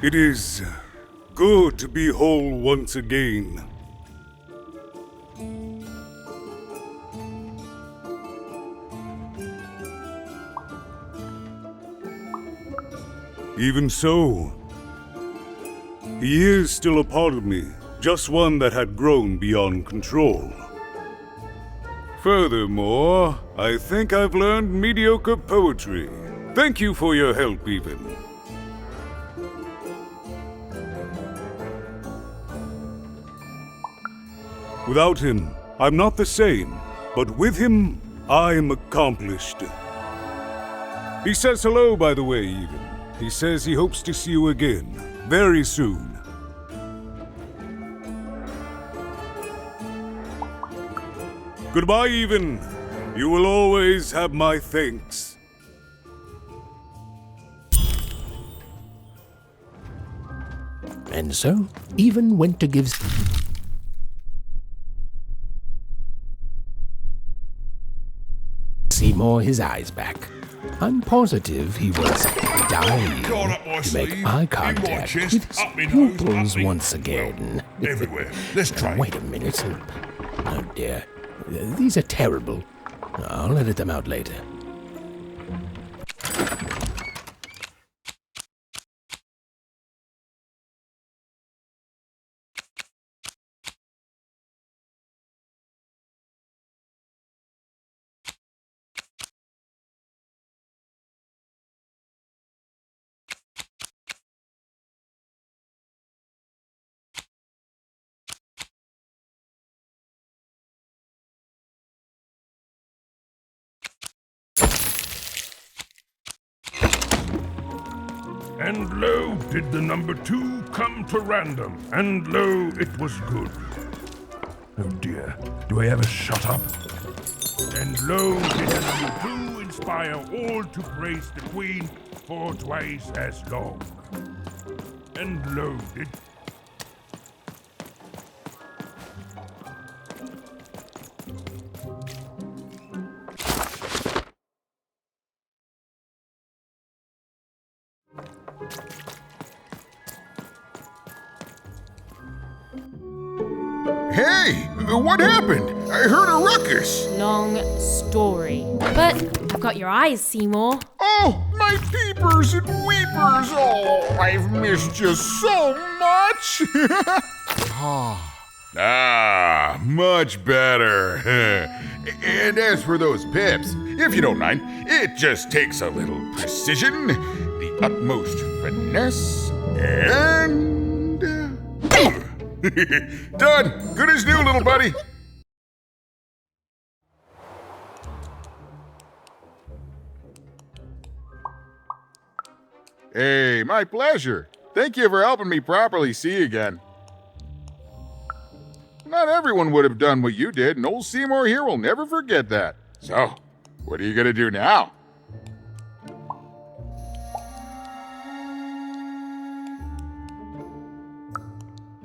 It is good to be whole once again. Even so, he is still a part of me, just one that had grown beyond control. Furthermore, I think I've learned mediocre poetry. Thank you for your help, even. Without him, I'm not the same, but with him, I'm accomplished. He says hello, by the way, even. He says he hopes to see you again, very soon. Goodbye, even. You will always have my thanks. And so, even went to give Seymour his eyes back. I'm positive he was dying to make eye contact with his pupils once again. Everywhere. Let's try. Wait a minute. Oh dear. These are terrible. I'll edit them out later. And lo, did the number 2 come to random, and lo, it was good. Oh dear, do I ever shut up? And lo, did the number 2 inspire all to praise the Queen for twice as long. And lo, did... Hey, what happened? I heard a ruckus. Long story. But I've got your eyes, Seymour. Oh, my peepers and weepers. Oh, I've missed you so much. Much better. And as for those pips, if you don't mind, it just takes a little precision, the utmost finesse, and... Done! Good as new, little buddy! Hey, my pleasure. Thank you for helping me properly see again. Not everyone would have done what you did, and old Seymour here will never forget that. So, what are you gonna do now?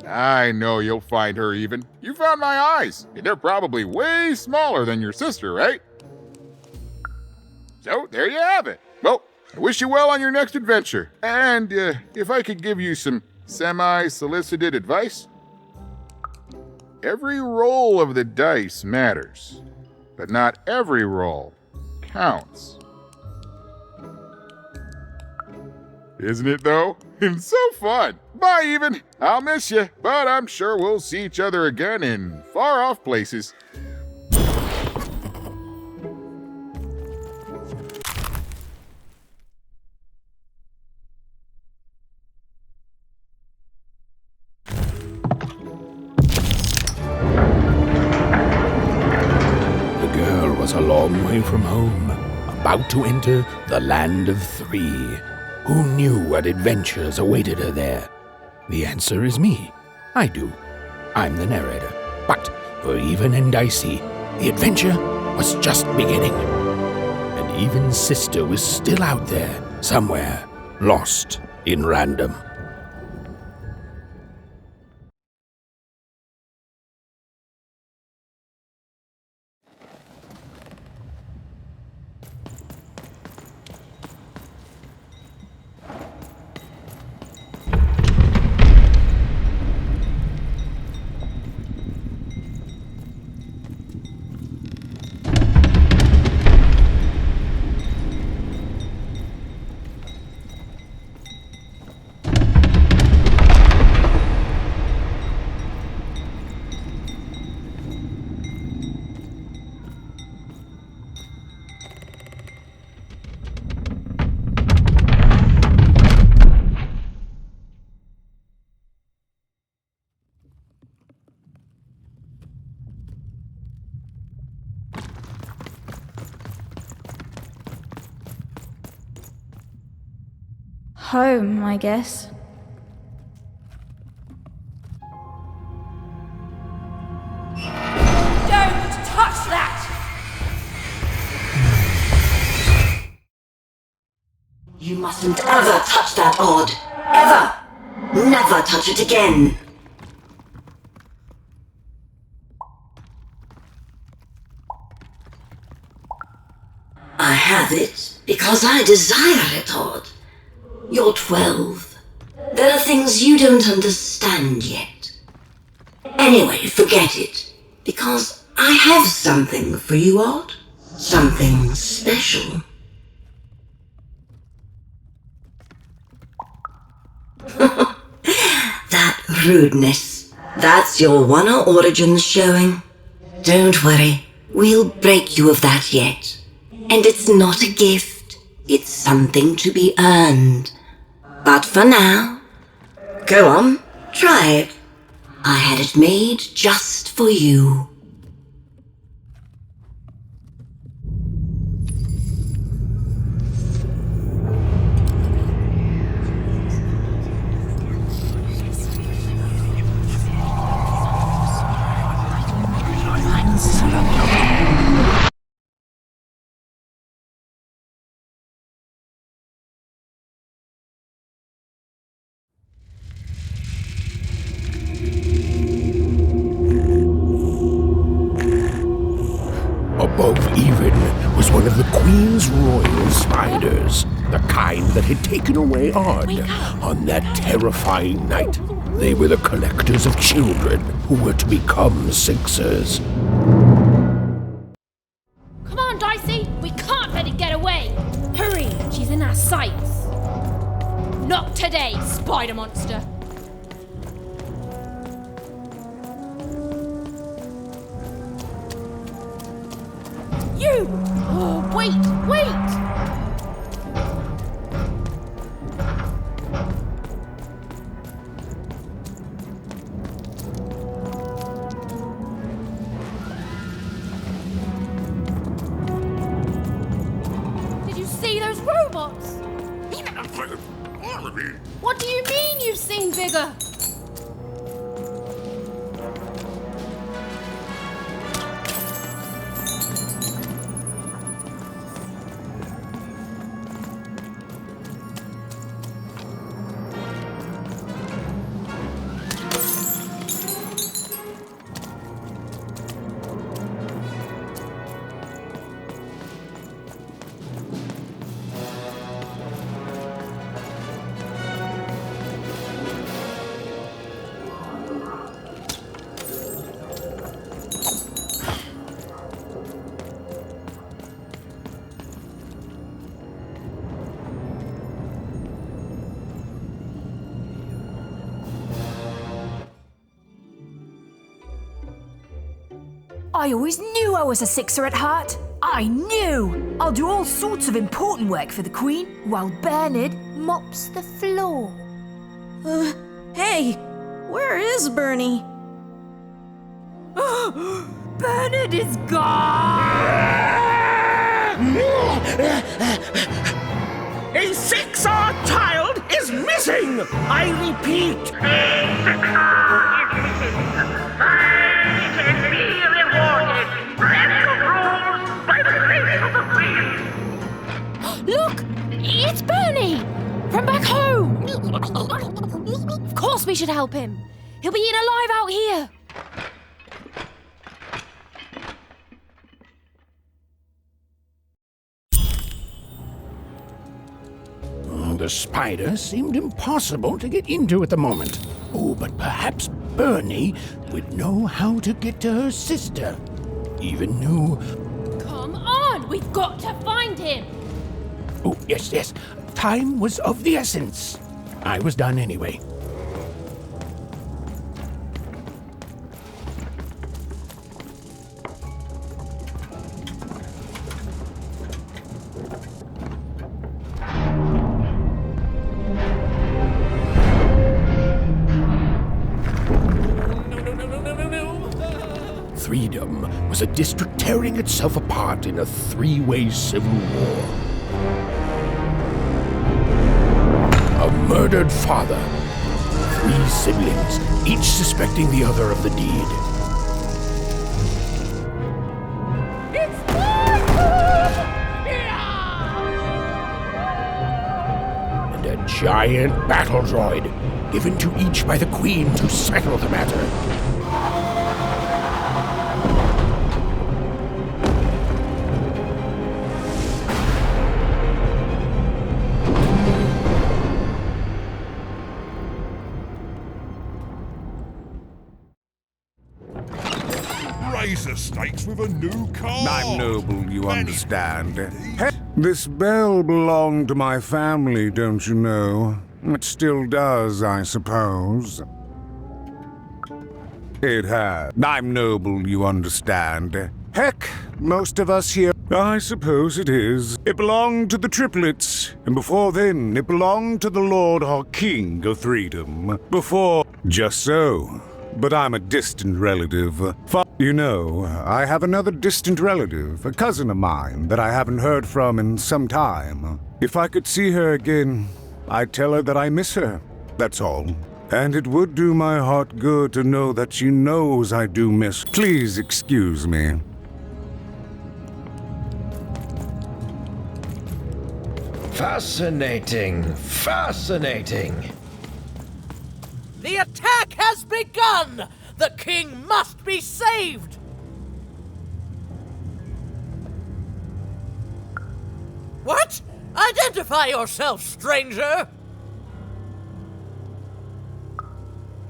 I know you'll find her, even. You found my eyes, and they're probably way smaller than your sister, right? So, there you have it. Well, I wish you well on your next adventure. And if I could give you some semi-solicited advice, every roll of the dice matters, but not every roll counts. Isn't it, though? It's so fun. Bye, even. I'll miss you, but I'm sure we'll see each other again in far-off places. The girl was a long way from home, about to enter the land of 3. Who knew what adventures awaited her there? The answer is me. I do. I'm the narrator. But for Even and Dicey, the adventure was just beginning. And Even's sister was still out there, somewhere, lost in random. Home, I guess. Don't touch that! You mustn't ever touch that odd. Ever! Never touch it again! I have it because I desire it, Odd. You're 12. There are things you don't understand yet. Anyway, forget it, because I have something for you, Odd. Something special. That rudeness. That's your One Origins showing. Don't worry, we'll break you of that yet. And it's not a gift, it's something to be earned. But for now, go on, try it. I had it made just for you. Above even was one of the Queen's royal spiders, the kind that had taken away Odd on that terrifying night. They were the collectors of children who were to become Sixers. Come on, Dicey! We can't let it get away! Hurry! She's in our sights! Not today, spider monster! You! Oh, wait! Did you see those robots? What do you mean you've seen bigger? I always knew I was a Sixer at heart. I knew! I'll do all sorts of important work for the Queen, while Bernard mops the floor. Hey, where is Bernie? Bernard is gone! A Sixer child is missing! I repeat, Look! It's Bernie! From back home! Of course we should help him! He'll be eaten alive out here! The spider seemed impossible to get into at the moment. Oh, but perhaps Bernie would know how to get to her sister. Even knew... Come on! We've got to find him! Oh, yes. Time was of the essence. I was done anyway. Freedom was a district tearing itself apart in a three-way civil war. A murdered father. 3 siblings, each suspecting the other of the deed. And a giant battle droid, given to each by the Queen to settle the matter. Raise the stakes with a new car. I'm noble, you understand. This bell belonged to my family, don't you know? It still does, I suppose. It has. I'm noble, you understand. Heck, most of us here... I suppose it is. It belonged to the triplets, and before then, it belonged to the Lord our King of Freedom. Before... Just so. But I'm a distant relative. You know, I have another distant relative, a cousin of mine, that I haven't heard from in some time. If I could see her again, I'd tell her that I miss her. That's all. And it would do my heart good to know that she knows I do miss. Please excuse me. Fascinating. Fascinating. The attack has begun! The king must be saved! What? Identify yourself, stranger!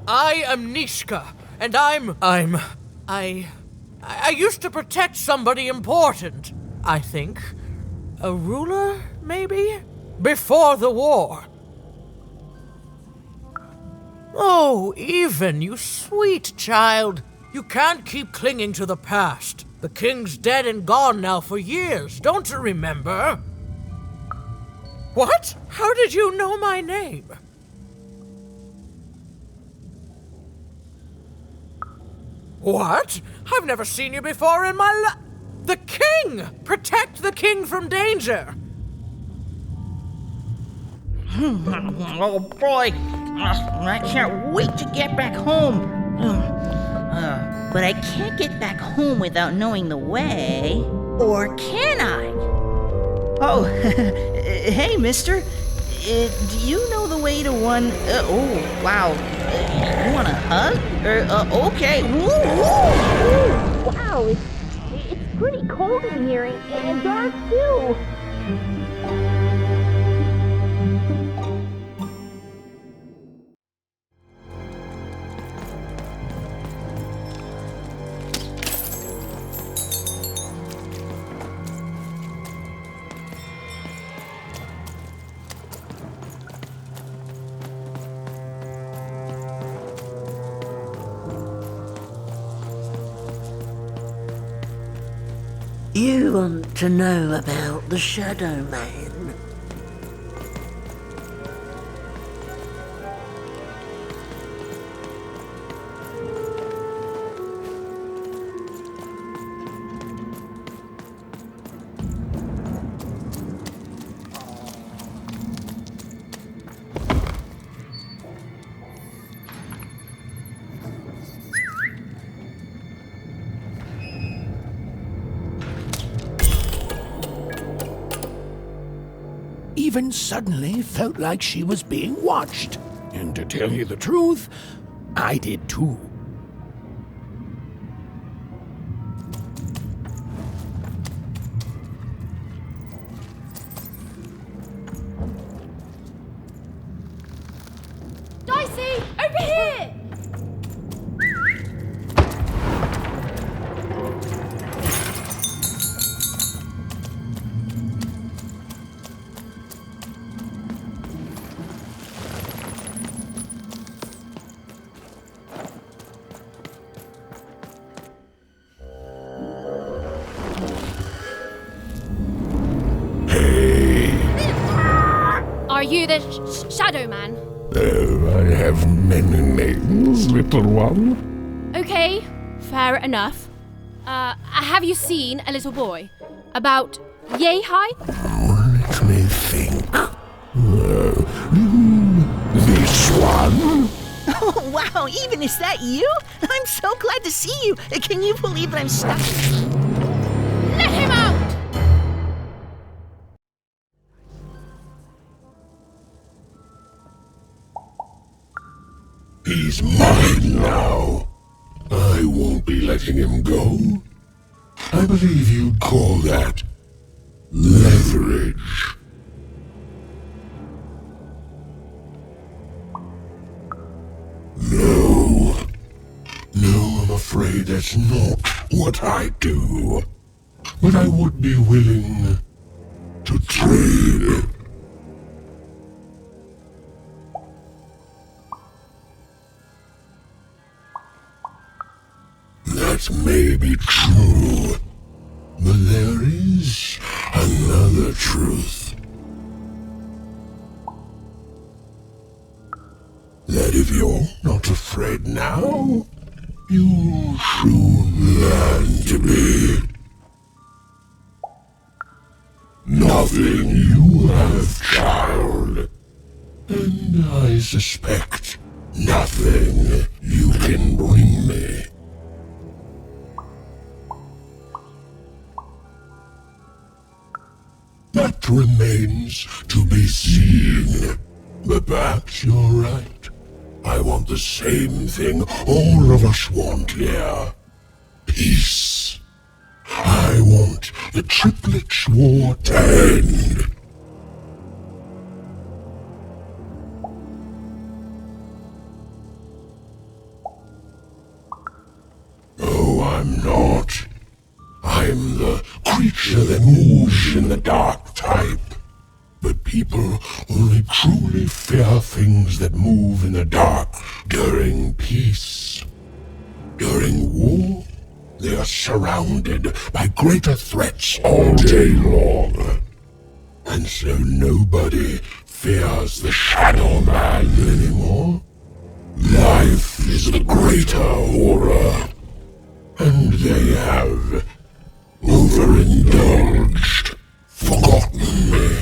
I am Nishka, and I used to protect somebody important, I think. A ruler, maybe? Before the war. Oh, Even, you sweet child. You can't keep clinging to the past. The king's dead and gone now for years, don't you remember? What? How did you know my name? What? I've never seen you before in my life. The king! Protect the king from danger! Oh boy, I can't wait to get back home. But I can't get back home without knowing the way. Or can I? Oh, hey, mister. Do you know the way to one... oh, wow. You want a hug? Okay. Wow, it's pretty cold in here and dark too. You want to know about the Shadow Man? Even suddenly felt like she was being watched. And to tell you the truth, I did too. Dicey, over here! Are you the Shadow Man? Oh, I have many names, little one. Okay, fair enough. Have you seen a little boy? About yay high? Let me think. This one? Oh, wow, Even, is that you? I'm so glad to see you. Can you believe that I'm stuck? Let him out! He's mine now. I won't be letting him go. I believe you'd call that leverage. No, I'm afraid that's not what I do. But I would be willing to trade. That may be true, but there is another truth. That if you're not afraid now, you'll soon learn to be. Nothing you have, child. And I suspect nothing you can bring me. That remains to be seen. But perhaps you're right. I want the same thing all of us want here. Peace. I want the triplets' war to end. Oh, I'm not. I'm the creature that moves in the dark type. But people only truly fear things that move in the dark during peace. During war, they are surrounded by greater threats all day long. And so nobody fears the Shadow Man anymore. Life is the greater horror. And they have overindulged, forgotten me.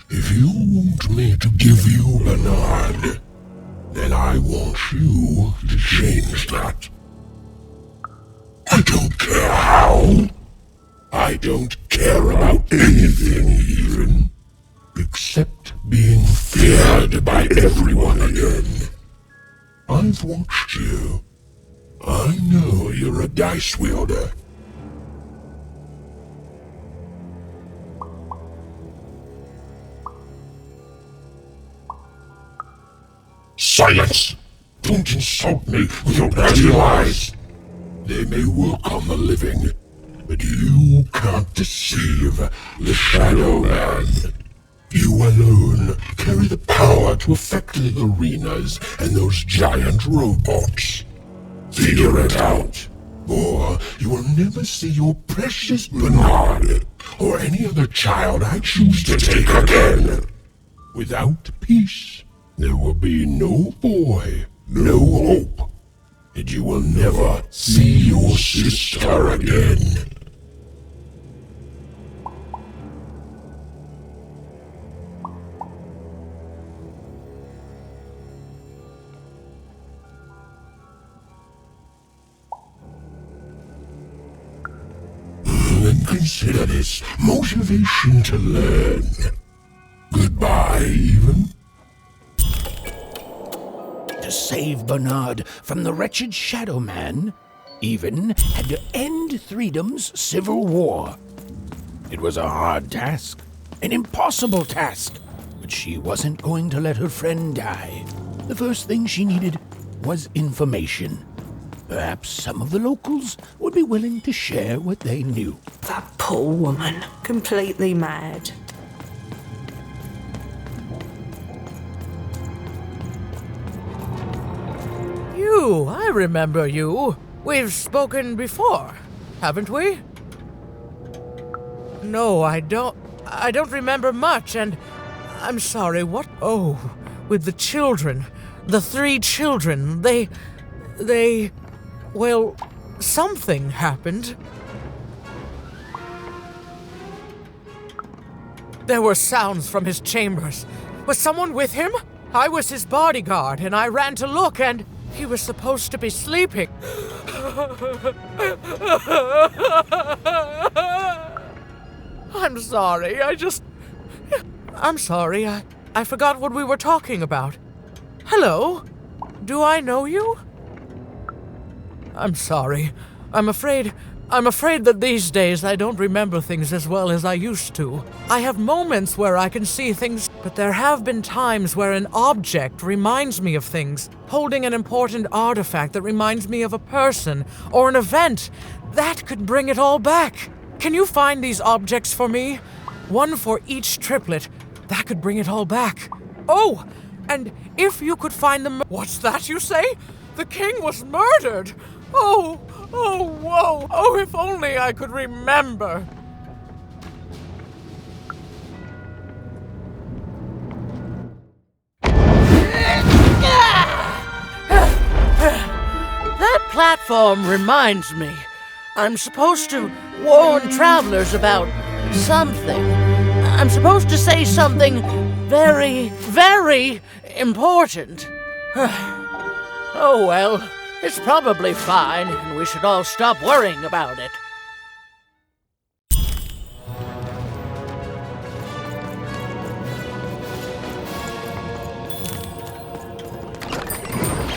If you want me to give you Bernard, then I want you to change that. I don't care how. I don't care about anything even, except being feared by everyone again. I've watched you. I know you're a dice wielder. Silence! Don't insult me with your dirty lies! They may work on the living, but you can't deceive the Shadow Man. You alone carry the power to affect the arenas and those giant robots. Figure it out, or you will never see your precious Bernard or any other child I choose to take again. Without peace, there will be no boy, no hope, and you will never see your sister again. Then consider this motivation to learn. Goodbye, Even. To save Bernard from the wretched Shadow Man, Even had to end Threedom's civil war. It was a hard task, an impossible task, but she wasn't going to let her friend die. The first thing she needed was information. Perhaps some of the locals would be willing to share what they knew. That poor woman, completely mad. You, I remember you. We've spoken before, haven't we? No, I don't remember much, and I'm sorry, what? Oh, with the children, the 3 children, well, something happened. There were sounds from his chambers. Was someone with him? I was his bodyguard, and I ran to look, and he was supposed to be sleeping. I'm sorry, I'm sorry, I forgot what we were talking about. Hello? Do I know you? I'm sorry. I'm afraid that these days I don't remember things as well as I used to. I have moments where I can see things, but there have been times where an object reminds me of things, holding an important artifact that reminds me of a person or an event. That could bring it all back. Can you find these objects for me? One for each triplet. That could bring it all back. Oh, and if you could find them... What's that you say? The king was murdered! Oh, whoa! Oh, if only I could remember! That platform reminds me. I'm supposed to warn travelers about something. I'm supposed to say something very, very important. Oh well, it's probably fine, and we should all stop worrying about it.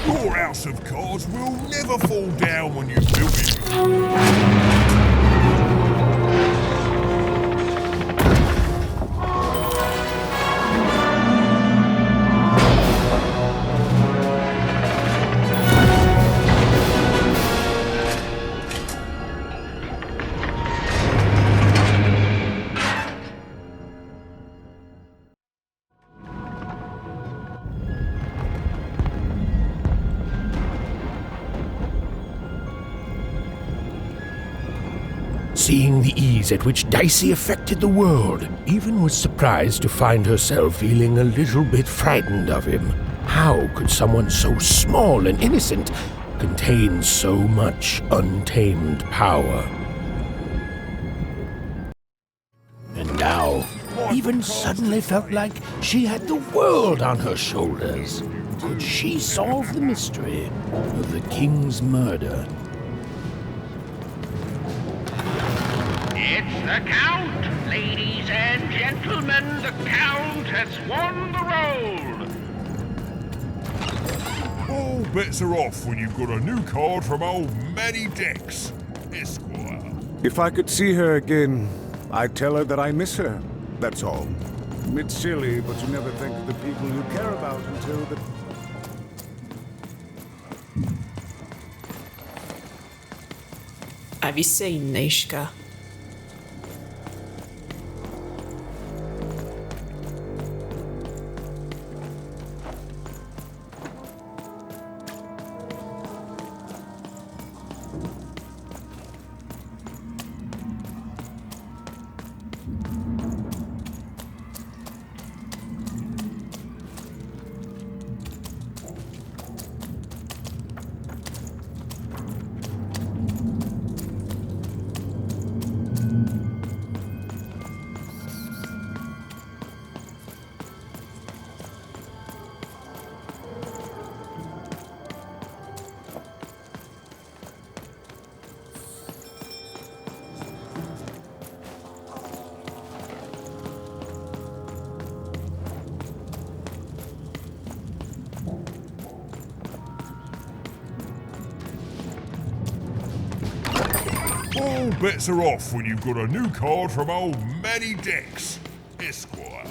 Your house of cards will never fall down when you build it. Seeing the ease at which Dicey affected the world, Even was surprised to find herself feeling a little bit frightened of him. How could someone so small and innocent contain so much untamed power? And now, Even suddenly felt like she had the world on her shoulders. Could she solve the mystery of the king's murder? It's the Count! Ladies and gentlemen, the Count has won the roll! All bets are off when you've got a new card from old Manny Dex, Esquire. If I could see her again, I'd tell her that I miss her. That's all. It's silly, but you never think of the people you care about until the... Have you seen Nishka? All bets are off when you've got a new card from old Manny Dex, Esquire.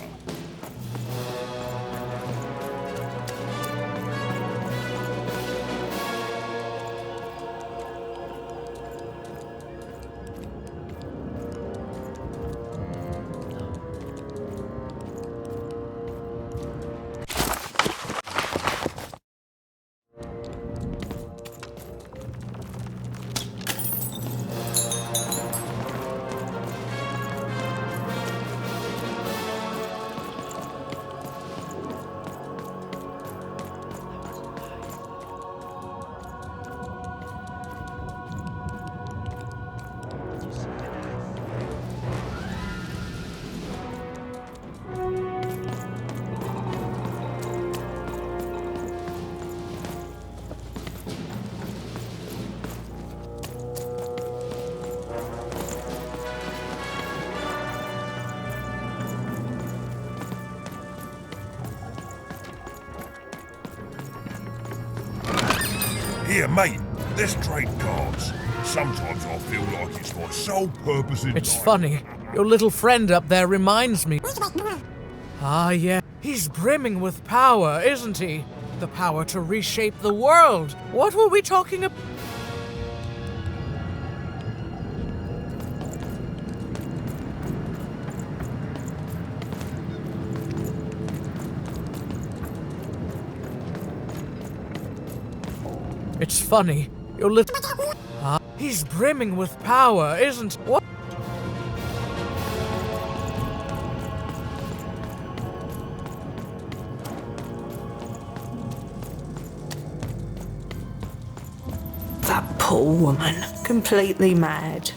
Here, mate, let's trade cards. Sometimes I feel like it's my sole purpose in It's life. funny. Your little friend up there reminds me. Ah, yeah. He's brimming with power, isn't he? The power to reshape the world. What were we talking about? It's funny. Your little... Ah, he's brimming with power, isn't... What? That poor woman. Completely mad.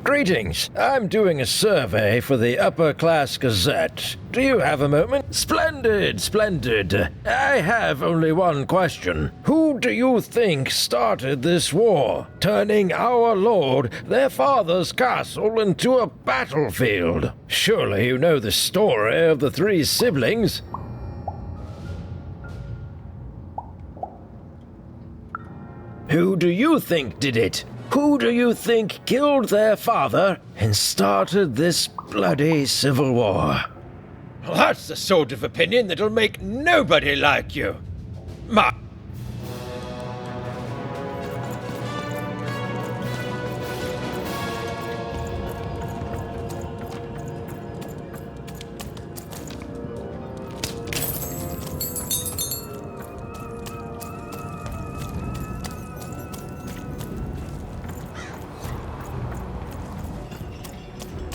Greetings. I'm doing a survey for the Upper Class Gazette. Do you have a moment? Splendid, splendid. I have only one question. Who do you think started this war, turning our lord, their father's castle, into a battlefield? Surely you know the story of the three siblings. Who do you think did it? Who do you think killed their father and started this bloody civil war? That's the sort of opinion that'll make nobody like you.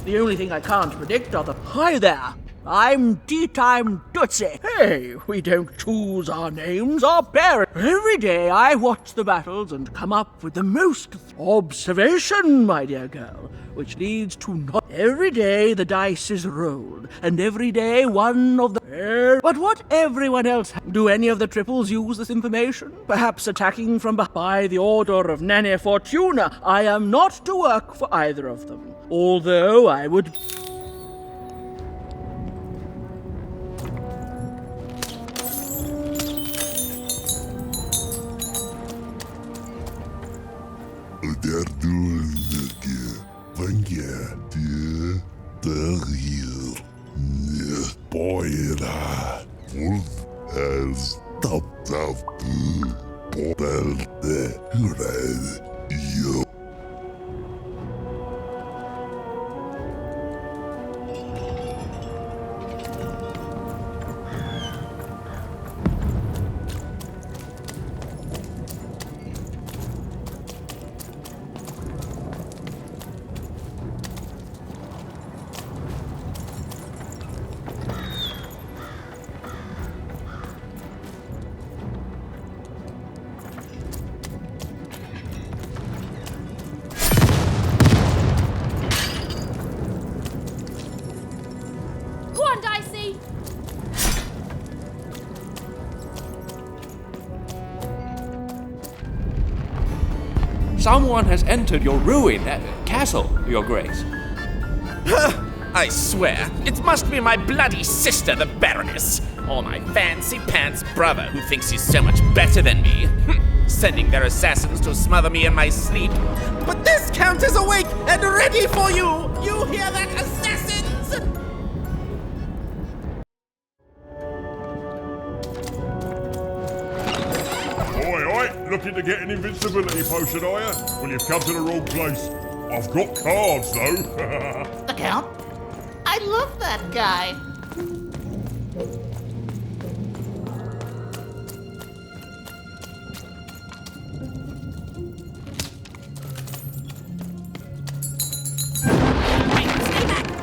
The only thing I can't predict are the... Hi there! I'm Tea-Time Tootsie. Hey, we don't choose our names, our parents. Every day I watch the battles and come up with the most observation, my dear girl, which leads to not... Every day the dice is rolled, and every day one of the... But what everyone else... Do any of the triples use this information? Perhaps attacking from by the order of Nane Fortuna. I am not to work for either of them. Although I would... Someone has entered your ruin castle, Your Grace. I swear, it must be my bloody sister, the Baroness, or my fancy-pants brother who thinks he's so much better than me, sending their assassins to smother me in my sleep. But this count is awake and ready for you! You hear that, assassins? Looking to get an invincibility potion, are you? Well, you've come to the wrong place. I've got cards, though. The Count? I love that guy.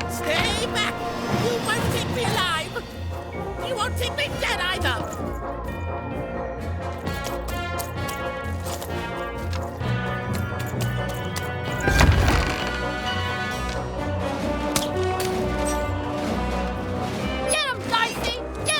Stay back! You won't take me alive! You won't take me dead either! Get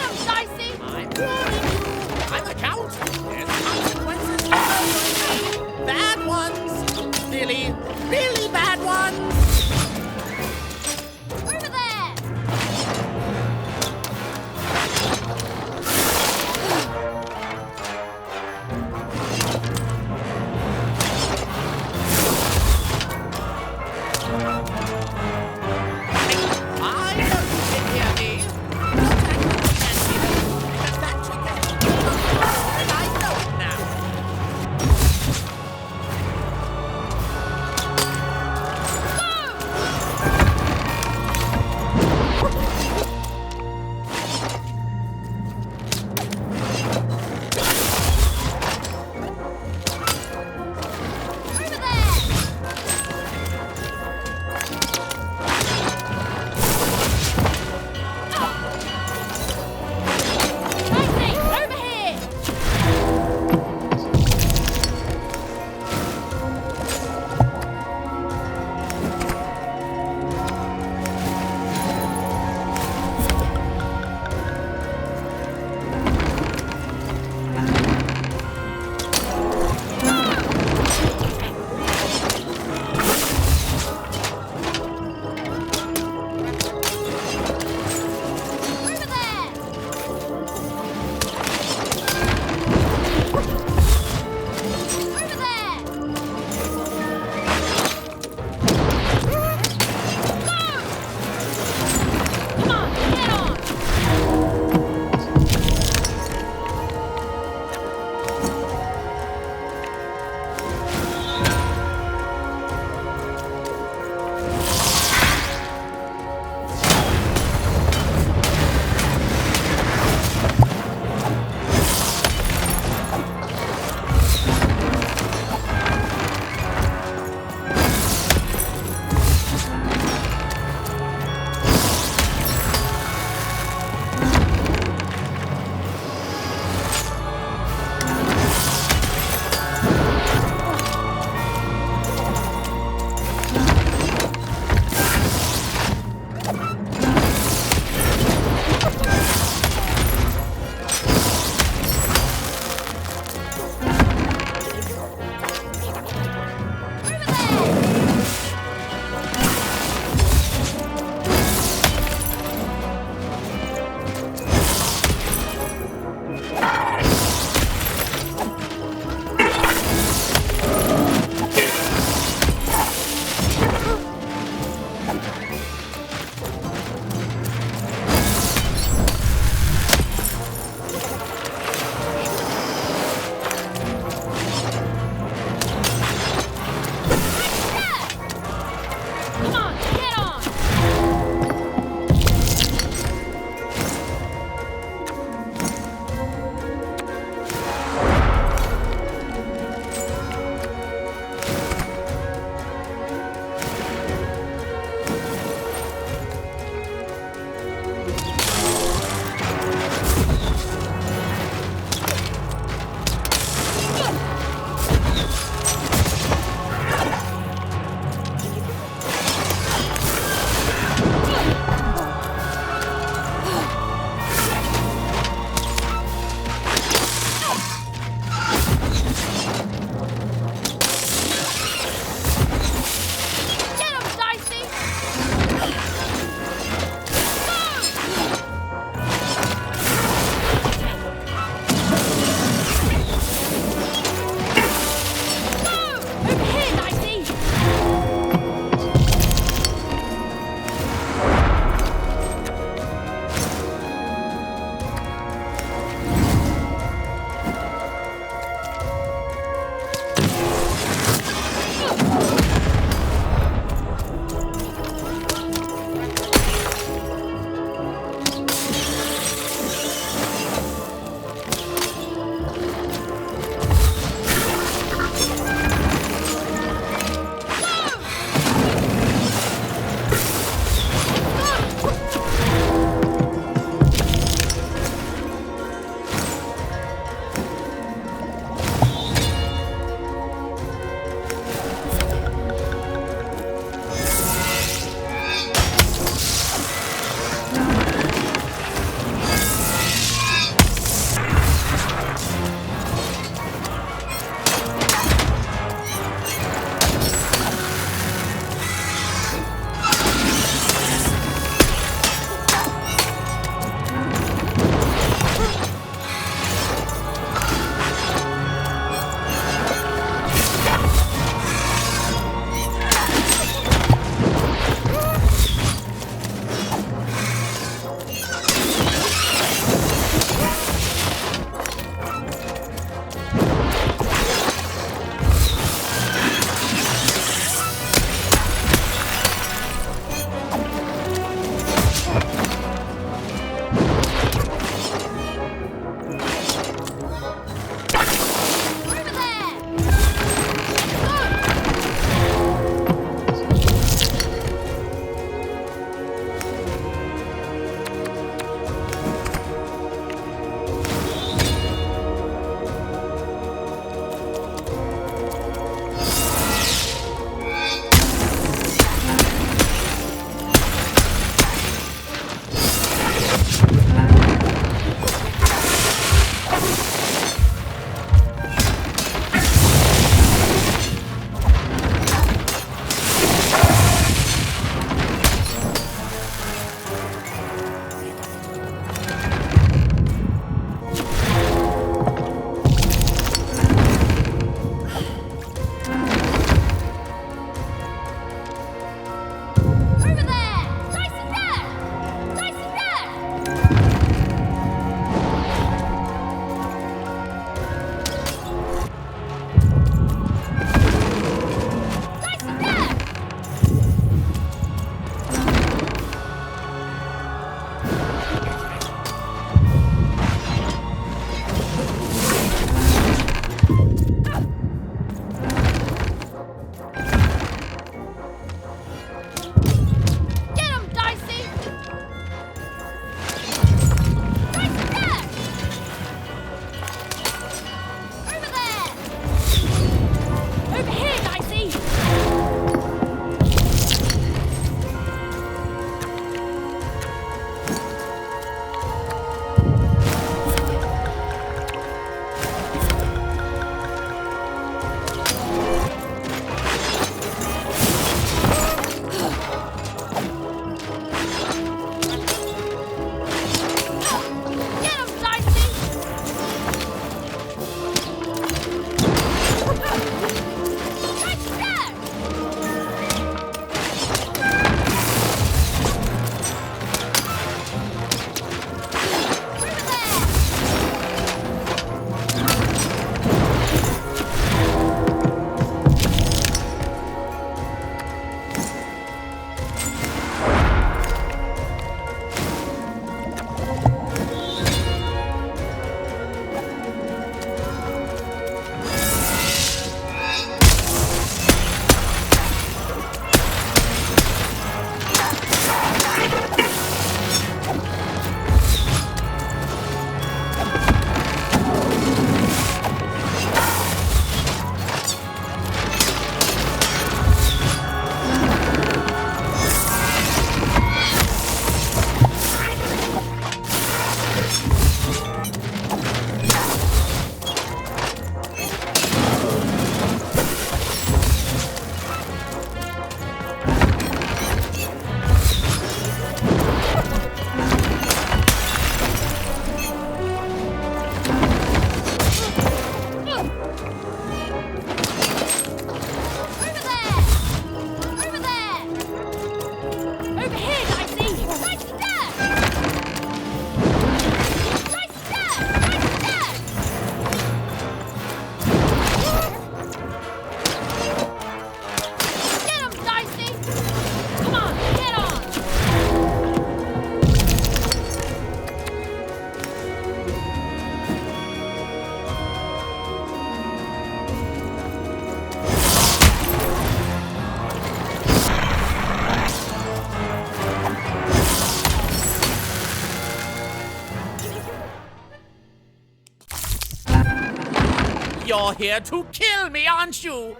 You're here to kill me, aren't you?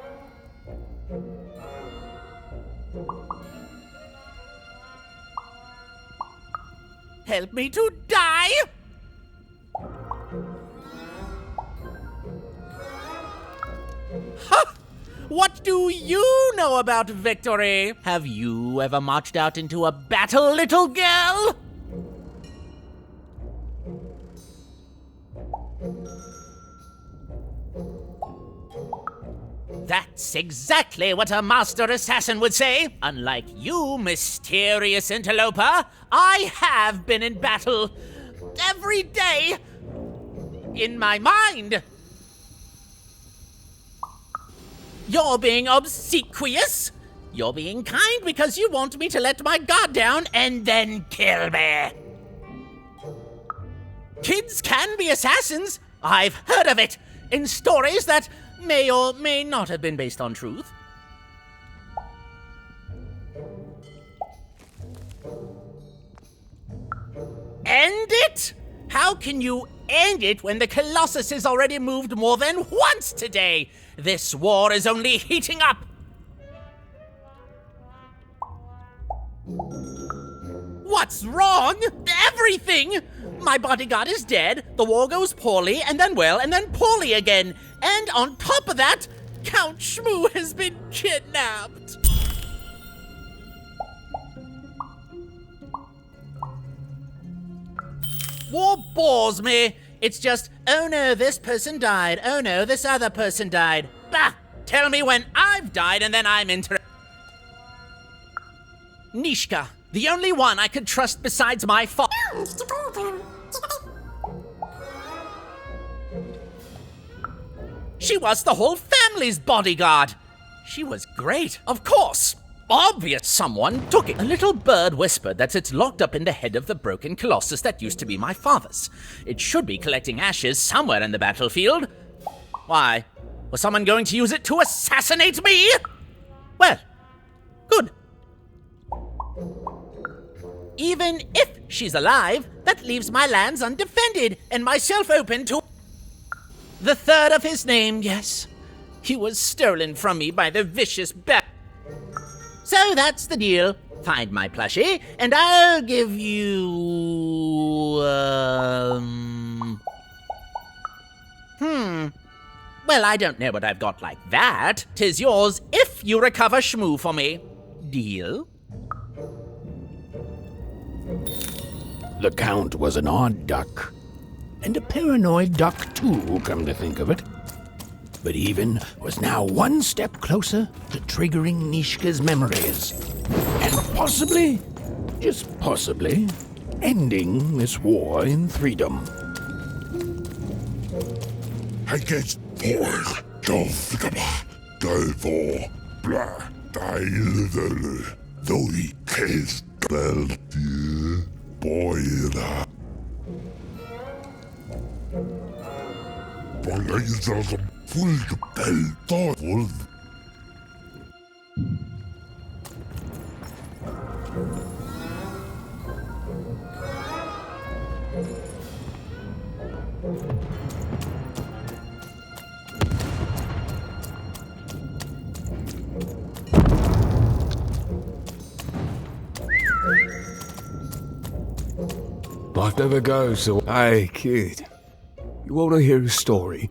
Help me to die? Ha! What do you know about victory? Have you ever marched out into a battle, little girl? That's exactly what a master assassin would say. Unlike you, mysterious interloper, I have been in battle every day in my mind. You're being obsequious. You're being kind because you want me to let my guard down and then kill me. Kids can be assassins. I've heard of it in stories that may or may not have been based on truth. End it? How can you end it when the Colossus has already moved more than once today? This war is only heating up. What's wrong? Everything! My bodyguard is dead, the war goes poorly, and then well, and then poorly again. And on top of that, Count Shmoo has been kidnapped. War bores me. It's just, oh no, this person died. Oh no, this other person died. Bah! Tell me when I've died and then I'm interested. Nishka, the only one I could trust besides my father. She was the whole family's bodyguard. She was great, of course. Obvious someone took it. A little bird whispered that it's locked up in the head of the broken colossus that used to be my father's. It should be collecting ashes somewhere in the battlefield. Why? Was someone going to use it to assassinate me? Well, good. Even if she's alive, that leaves my lands undefended and myself open to... The third of his name, yes. He was stolen from me by the vicious bat. So that's the deal. Find my plushie, and I'll give you... Well, I don't know what I've got like that. 'Tis yours if you recover Shmoo for me. Deal? The Count was an odd duck. And a paranoid duck too, come to think of it. But Even was now one step closer to triggering Nishka's memories. And possibly, just possibly, ending this war in freedom. I get bored. Därför blir det då I kastar till båda. Polisen som fullt deltar full. Life never goes so. Hey, kid. You want to hear a story?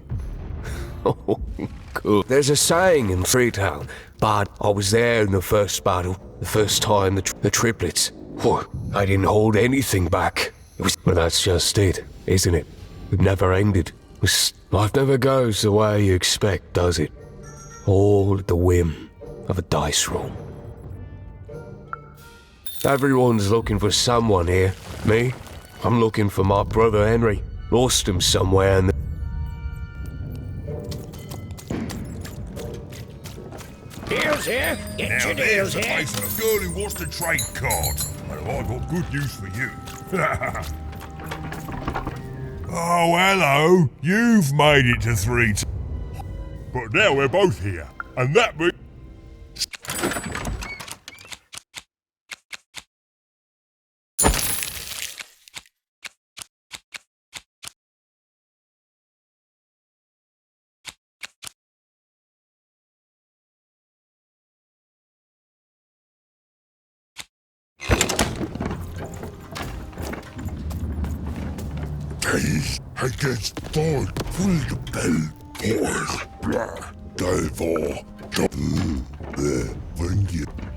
Oh, cool. There's a saying in Freetown, but I was there in the first battle, the first time the triplets. Whew, I didn't hold anything back. But that's just it, isn't it? It never ended. Life never goes the way you expect, does it? All at the whim of a dice roll. Everyone's looking for someone here. Me? I'm looking for my brother Henry. Lost him somewhere in the... Deals here. Get your deals here. Now, the girl who wants to trade cards. Well, I've got good news for you. Oh, hello. You've made it to 3 But now we're both here. And that means... Face against Ford full bell force. Derfor fungerer.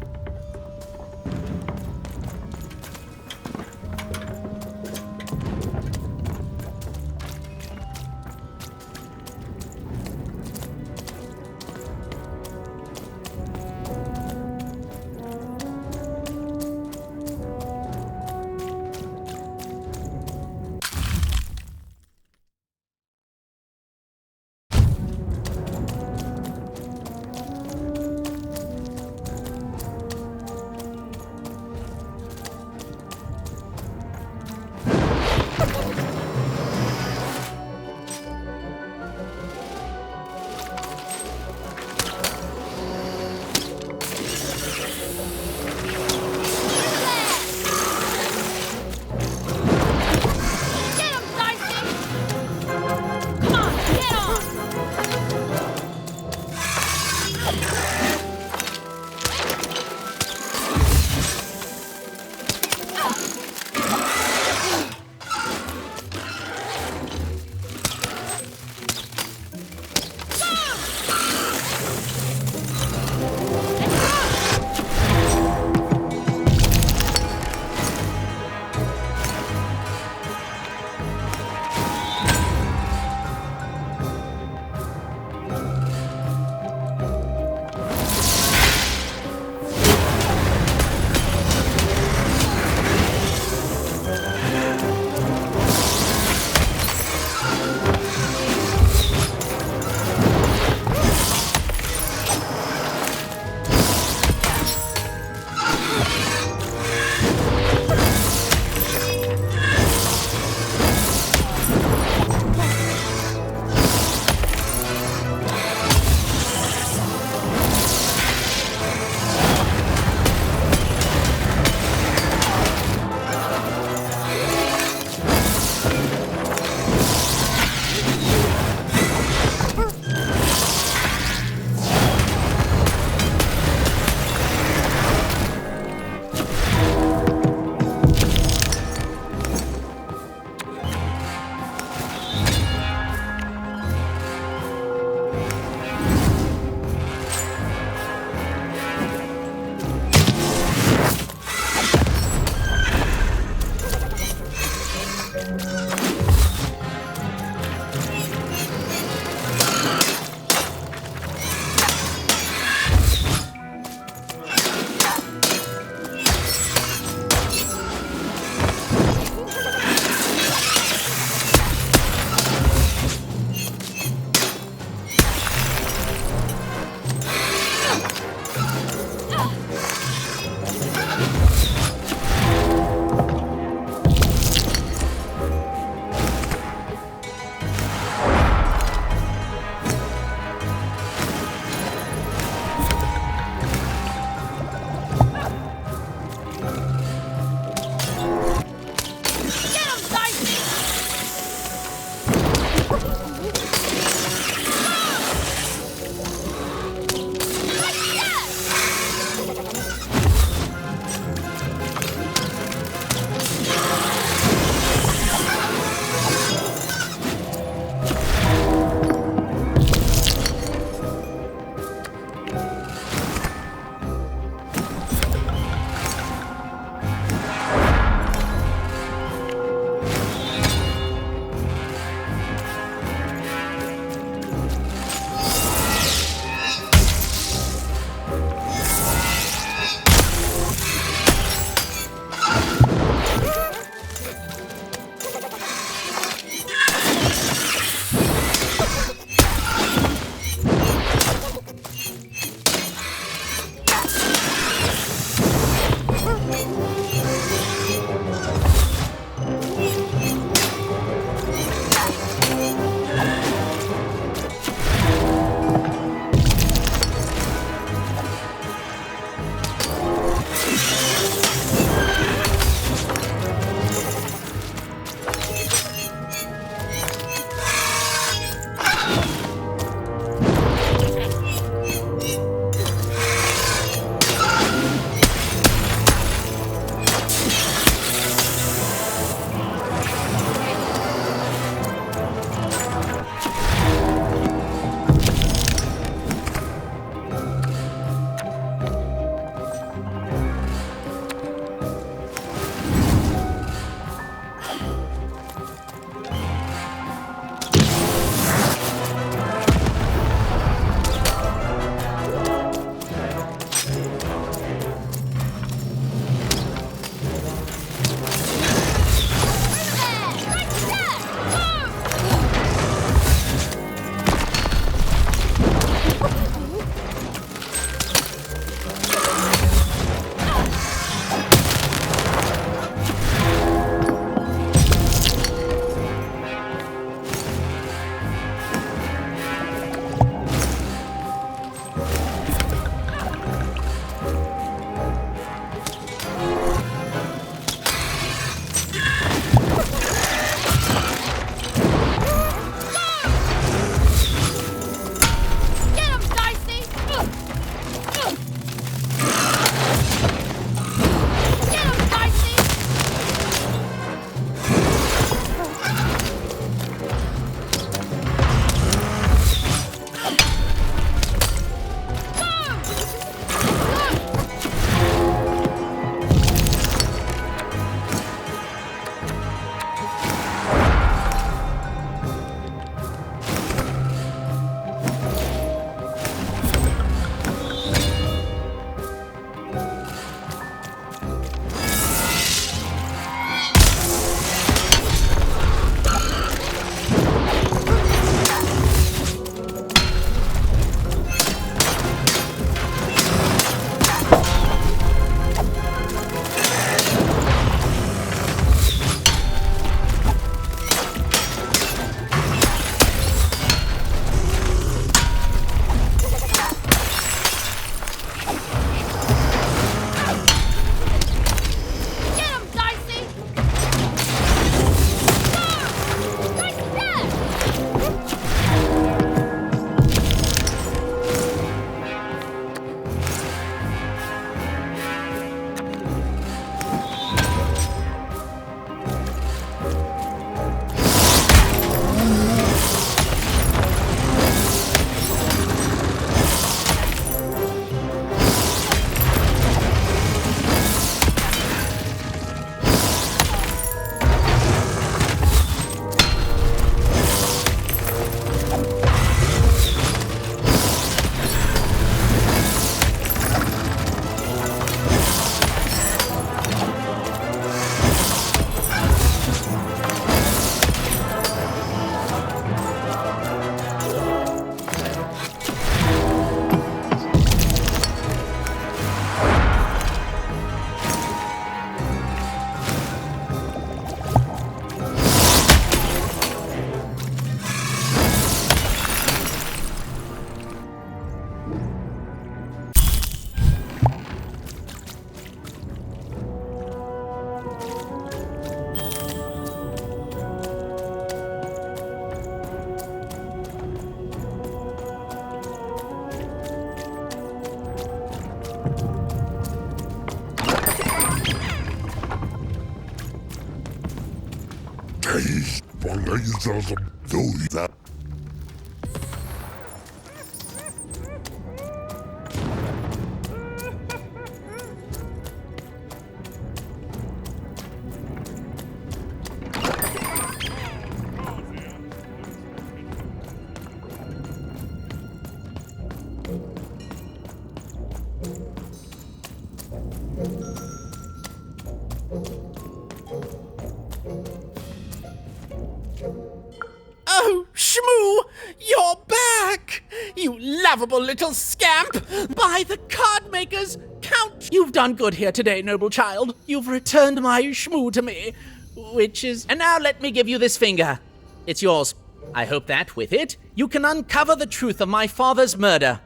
Oh, Shmoo! You're back! You lovable little scamp! By the card makers, Count! You've done good here today, noble child. You've returned my Shmoo to me, which is... And now let me give you this finger. It's yours. I hope that, with it, you can uncover the truth of my father's murder.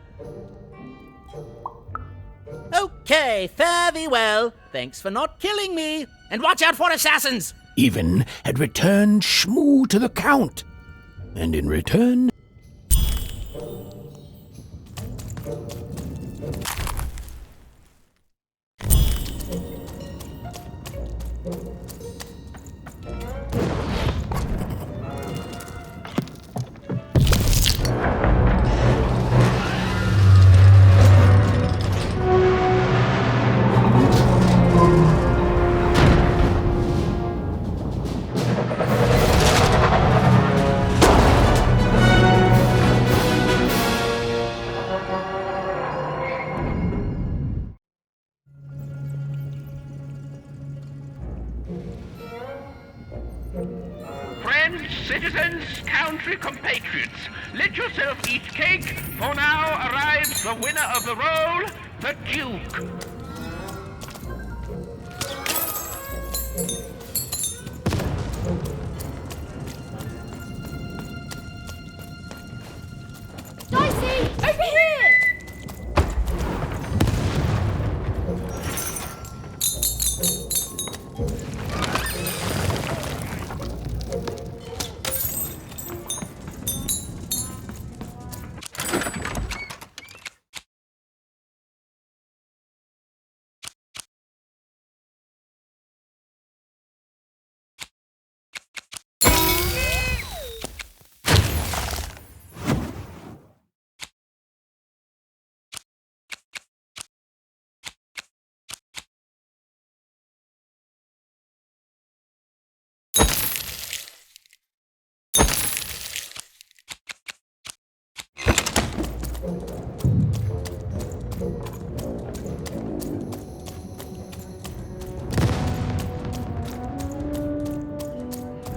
Okay, fare thee well. Thanks for not killing me. And watch out for assassins! Even had returned Shmoo to the Count. And in return... Friends, citizens, country compatriots, let yourself eat cake, for now arrives the winner of the role, the Duke. Dicey, over here!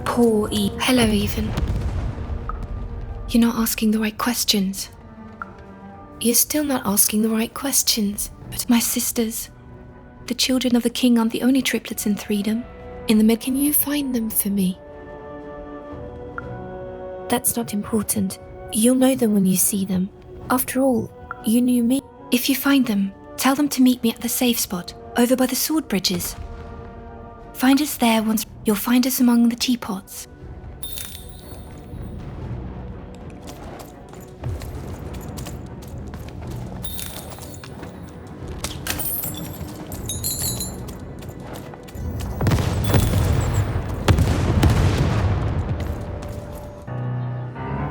Poor E. Hello, Even. You're not asking the right questions. You're still not asking the right questions. But my sisters, the children of the king, aren't the only triplets in Threedom. In the mid, can you find them for me? That's not important. You'll know them when you see them. After all, you knew me. If you find them, tell them to meet me at the safe spot, over by the sword bridges. Find us there once. You'll find us among the teapots.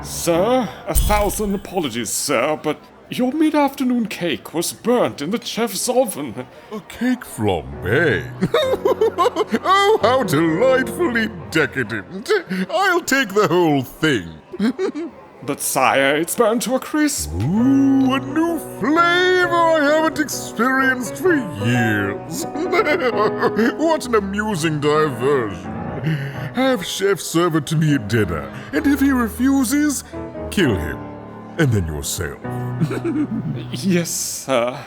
Sir, 1,000 apologies, sir, but your mid-afternoon cake was burnt in the chef's oven. A cake flambe? Oh, how delightfully decadent. I'll take the whole thing. But sire, it's burnt to a crisp. Ooh, a new flavor I haven't experienced for years. What an amusing diversion. Have chef serve it to me at dinner, and if he refuses, kill him. And then yourself. Yes, sir.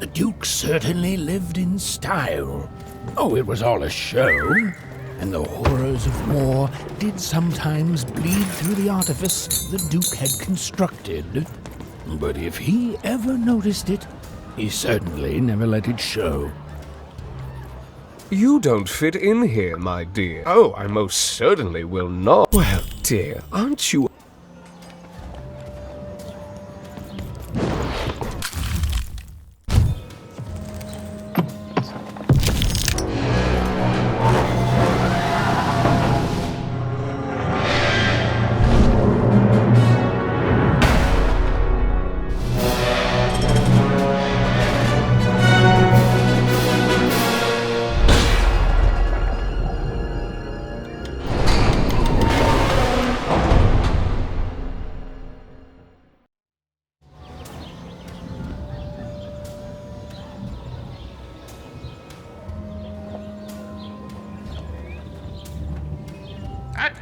The Duke certainly lived in style. Oh, it was all a show, and the horrors of war did sometimes bleed through the artifice the Duke had constructed. But if he ever noticed it, he certainly never let it show. You don't fit in here, my dear. Oh, I most certainly will not. Well, dear, aren't you...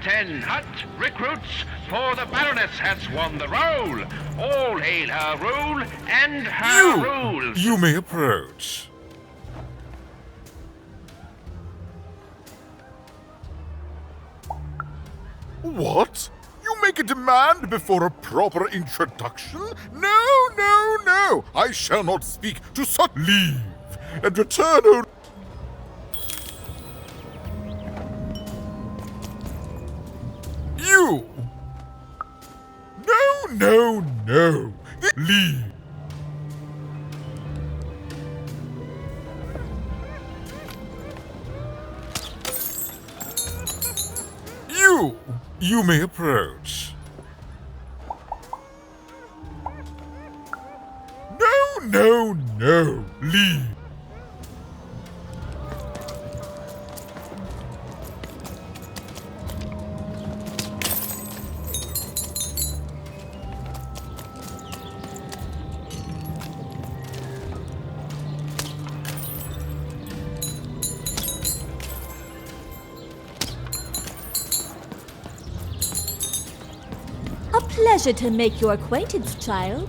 10 hut recruits, for the Baroness has won the role. All hail her rule and her rules. You may approach. What? You make a demand before a proper introduction? No, no, no! I shall not speak to such. Leave and return only. You! No, no, no! Leave! You may approach. No, no, no! Leave! Pleasure to make your acquaintance, child.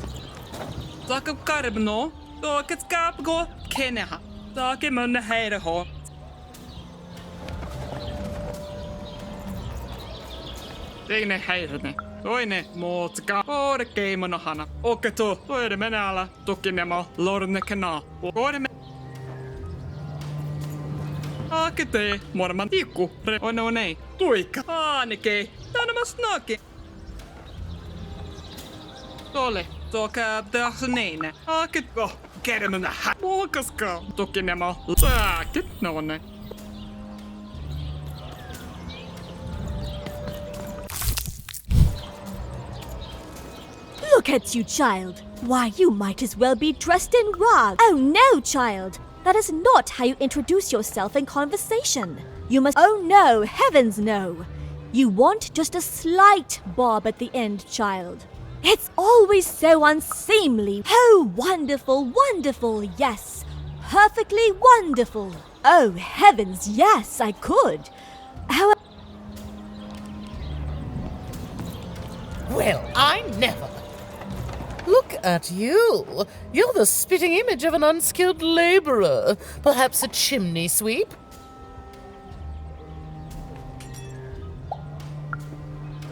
Toinen muutska, ore keimonohana, oketo, toide menala, tukinemo, lornekena, ore me... Akete, morman tikku, re, ononei, tuika, aanike, tanamas naki. Tole, toka tahneine, aketko, kermena, muokaska, tukinemo, saakit, nonne. Look at you, child. Why, you might as well be dressed in rags. Oh no, child. That is not how you introduce yourself in conversation. You must... Oh no, heavens no. You want just a slight bob at the end, child. It's always so unseemly. Oh, wonderful, wonderful, yes. Perfectly wonderful. Oh, heavens, yes, I could. How... Well, I never. Look at you. You're the spitting image of an unskilled laborer. Perhaps a chimney sweep?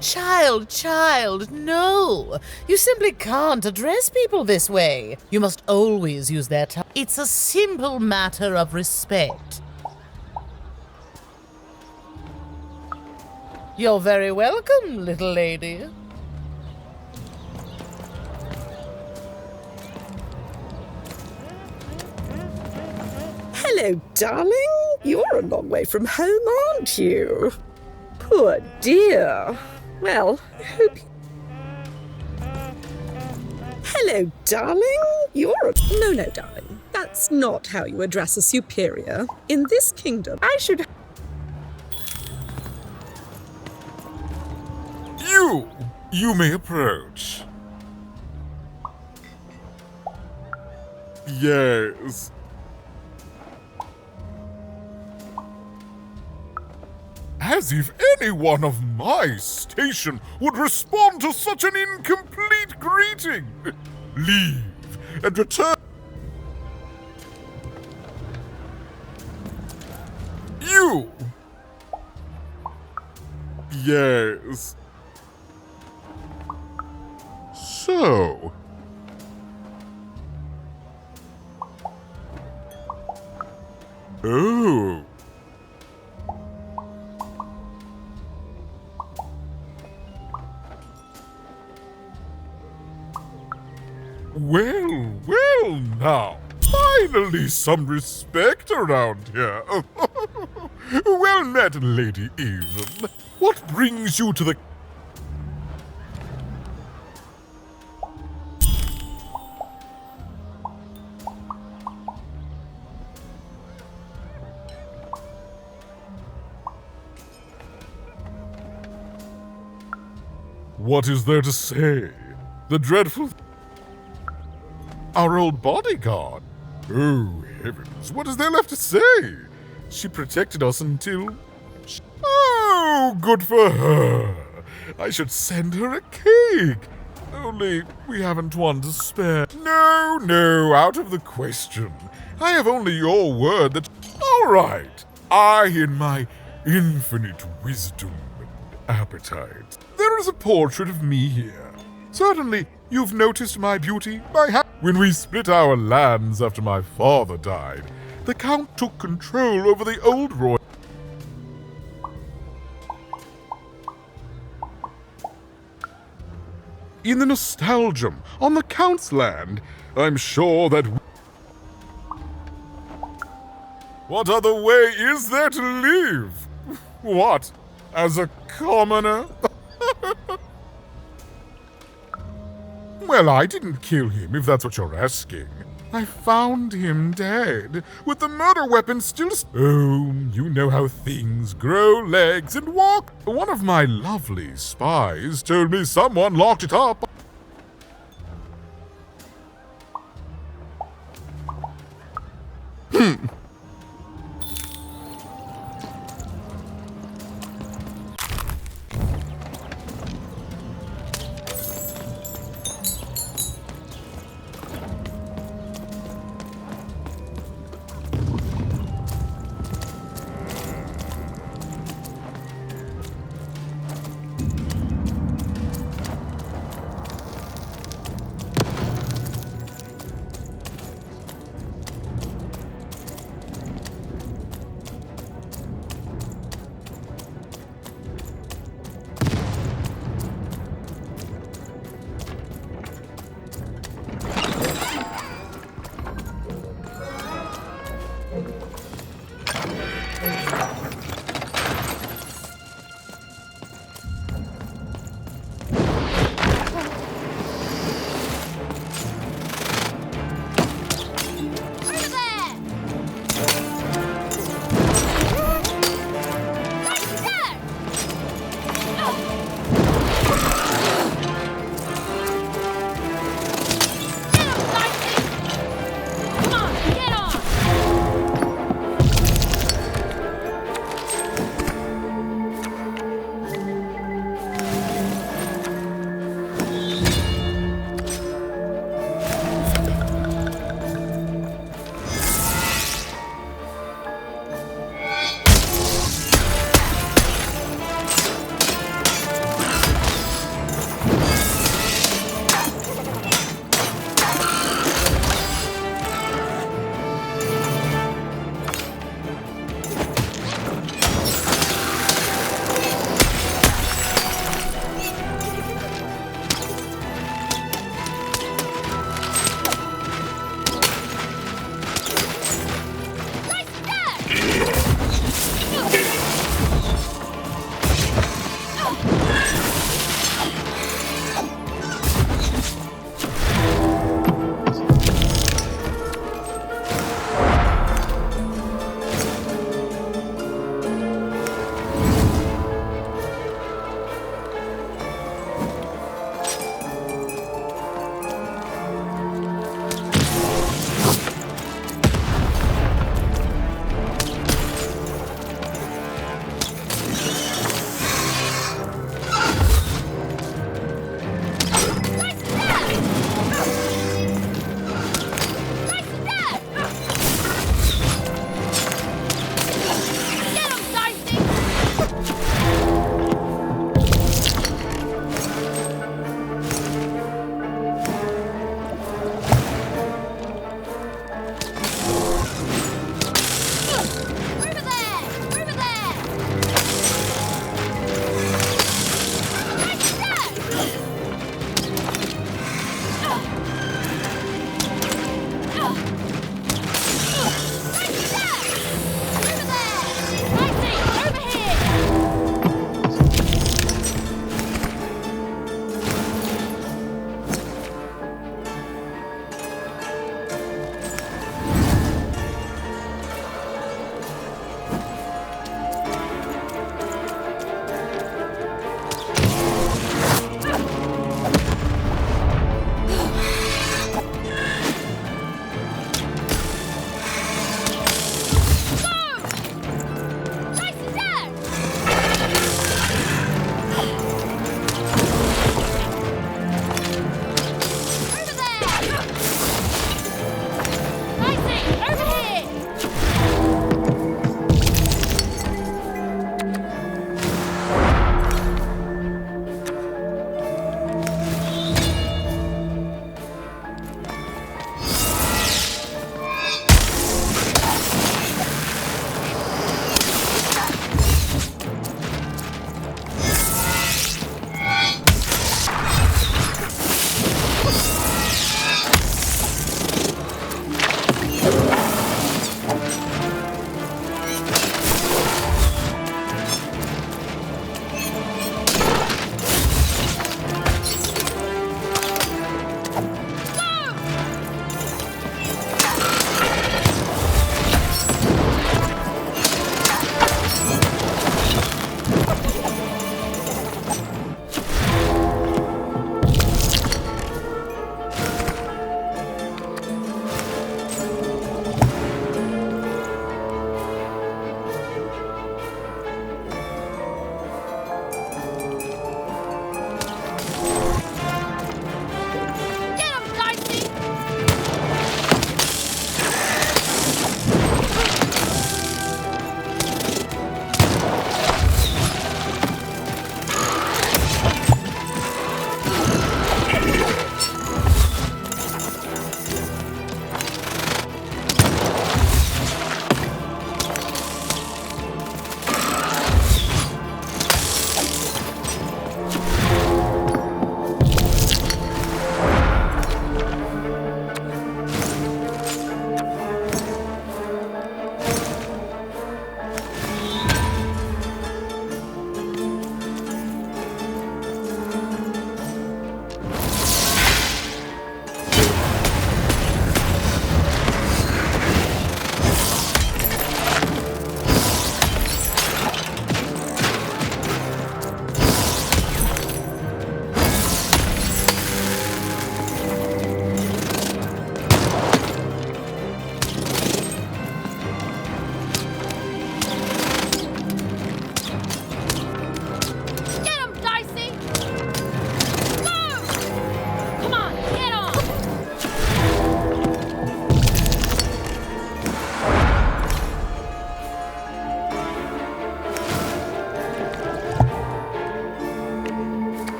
Child, no. You simply can't address people this way. You must always use their time. It's a simple matter of respect. You're very welcome, little lady. Hello, darling. You're a long way from home, aren't you? Poor dear. Well, I hope you... Hello, darling. You're a... No, darling. That's not how you address a superior. In this kingdom, I should... You may approach. Yes. As if anyone of my station would respond to such an incomplete greeting. Leave and return. You! Yes. So... Oh... Well now. Finally some respect around here. Well met, Lady Even. What brings you to the... What is there to say? The dreadful... Our old bodyguard. Oh, heavens, what is there left to say? She protected us until... Oh, so good for her. I should send her a cake. Only we haven't one to spare. No, out of the question. I have only your word that... All right. I, in my infinite wisdom and appetite. There is a portrait of me here. Certainly, you've noticed my beauty. When we split our lands after my father died, the Count took control over the old royal... In the nostalgium, on the Count's land, I'm sure that... What other way is there to live? What, as a commoner? Well, I didn't kill him, if that's what you're asking. I found him dead, with the murder weapon still... Oh, you know how things grow legs and walk. One of my lovely spies told me someone locked it up.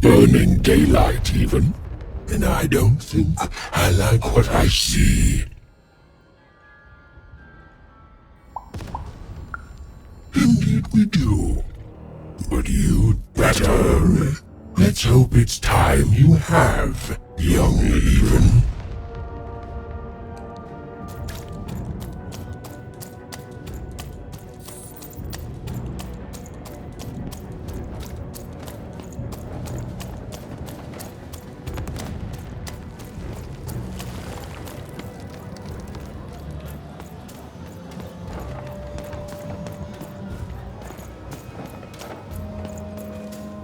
burning daylight even. And I don't think I like what I see. Indeed we do. But you'd better. Let's hope it's time you have, young even.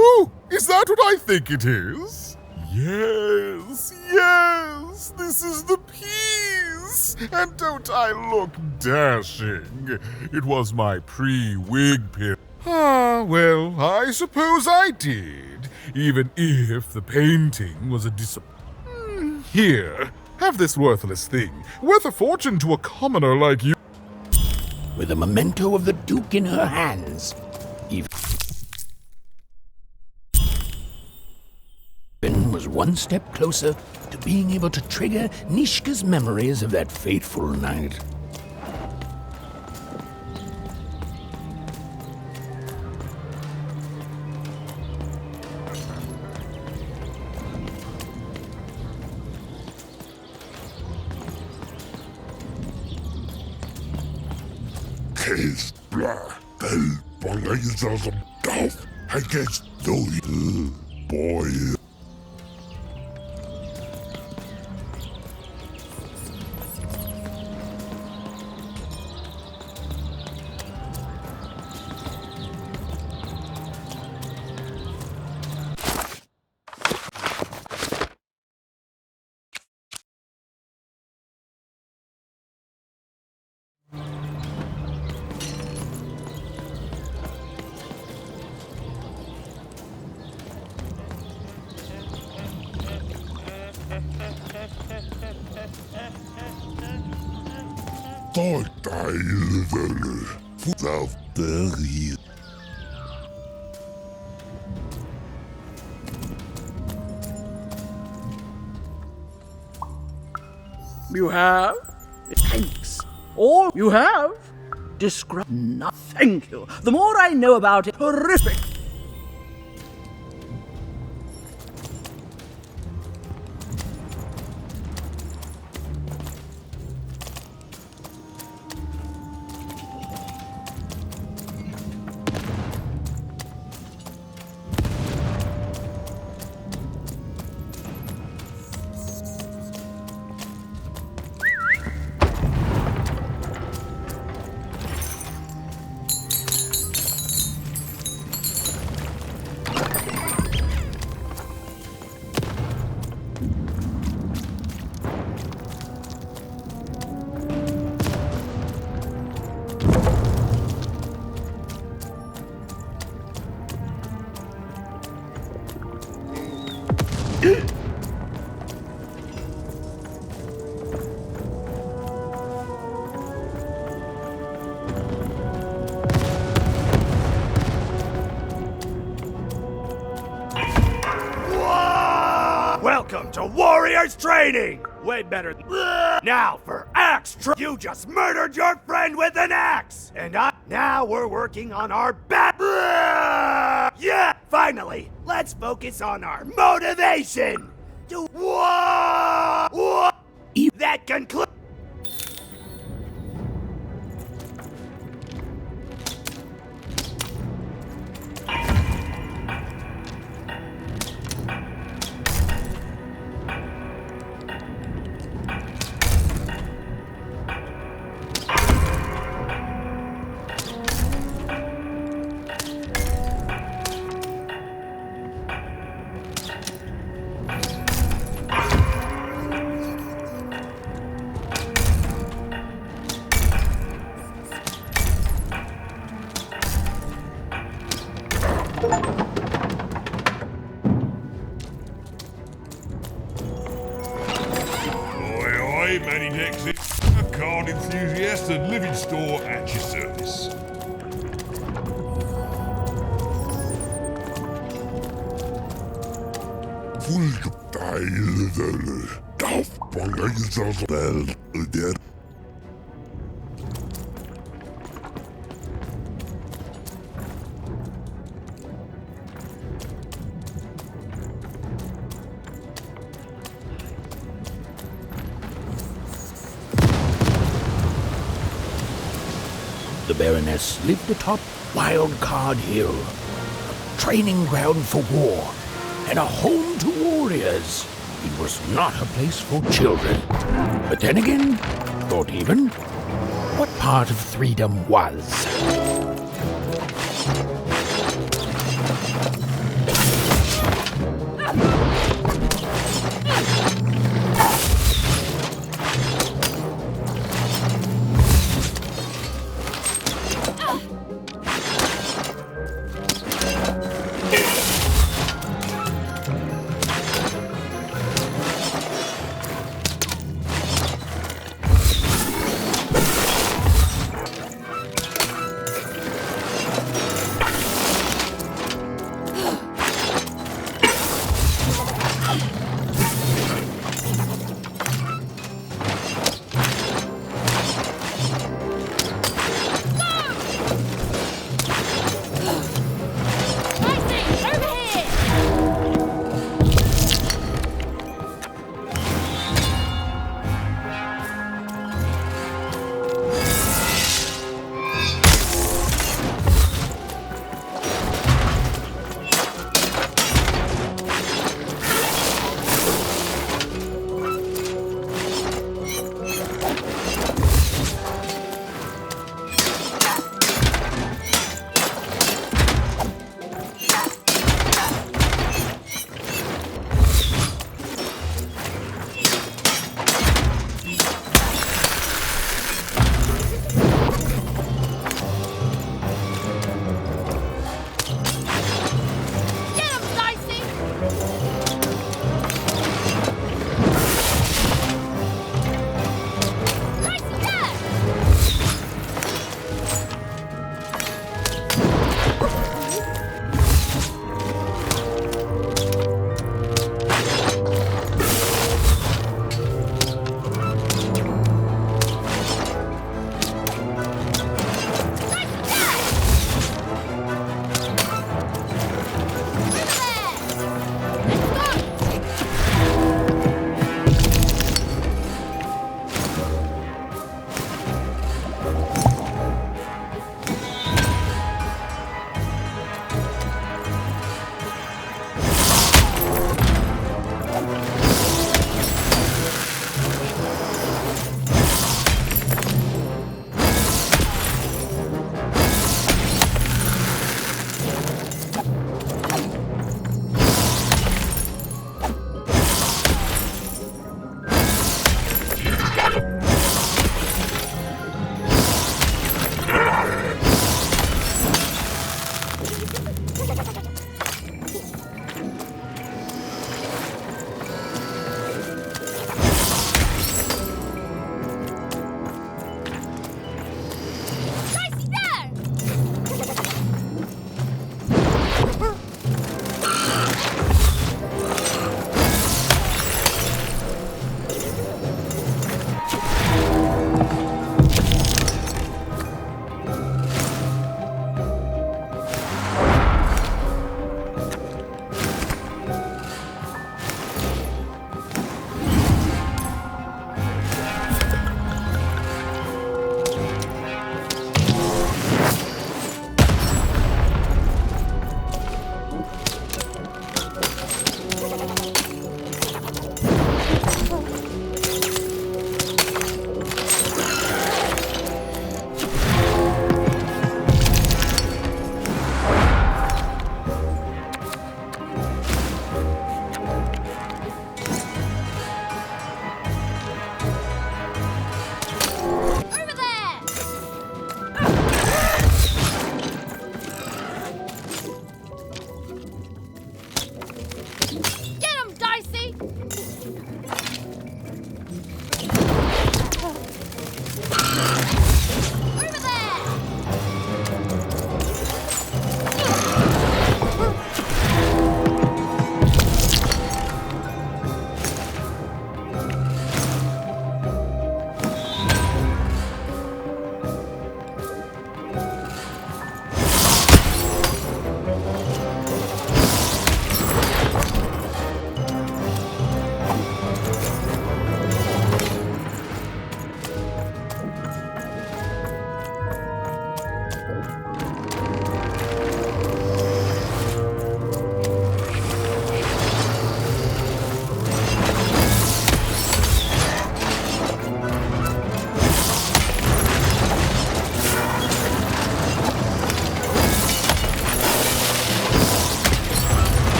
Oh, is that what I think it is? Yes, yes, this is the piece! And don't I look dashing? It was my pre-wig period. Ah, well, I suppose I did, even if the painting was a disappointment. Here, have this worthless thing, worth a fortune to a commoner like you. With a memento of the Duke in her hands, even was one step closer to being able to trigger Nishka's memories of that fateful night. Case blah, del boy, I guess though, boy. Dari. You have? Thanks. All you have? Describe. No, thank you. The more I know about it, horrific. Welcome to Warriors Training! Way better than now for axe you just murdered your friend with an axe! And now we're working on our yeah! Finally, let's focus on our motivation! That concludes. Manny Nexus, a card enthusiast and living store at your service. The Baroness lived atop Wildcard Hill, a training ground for war, and a home to warriors. It was not a place for children. But then again, thought even, what part of freedom was?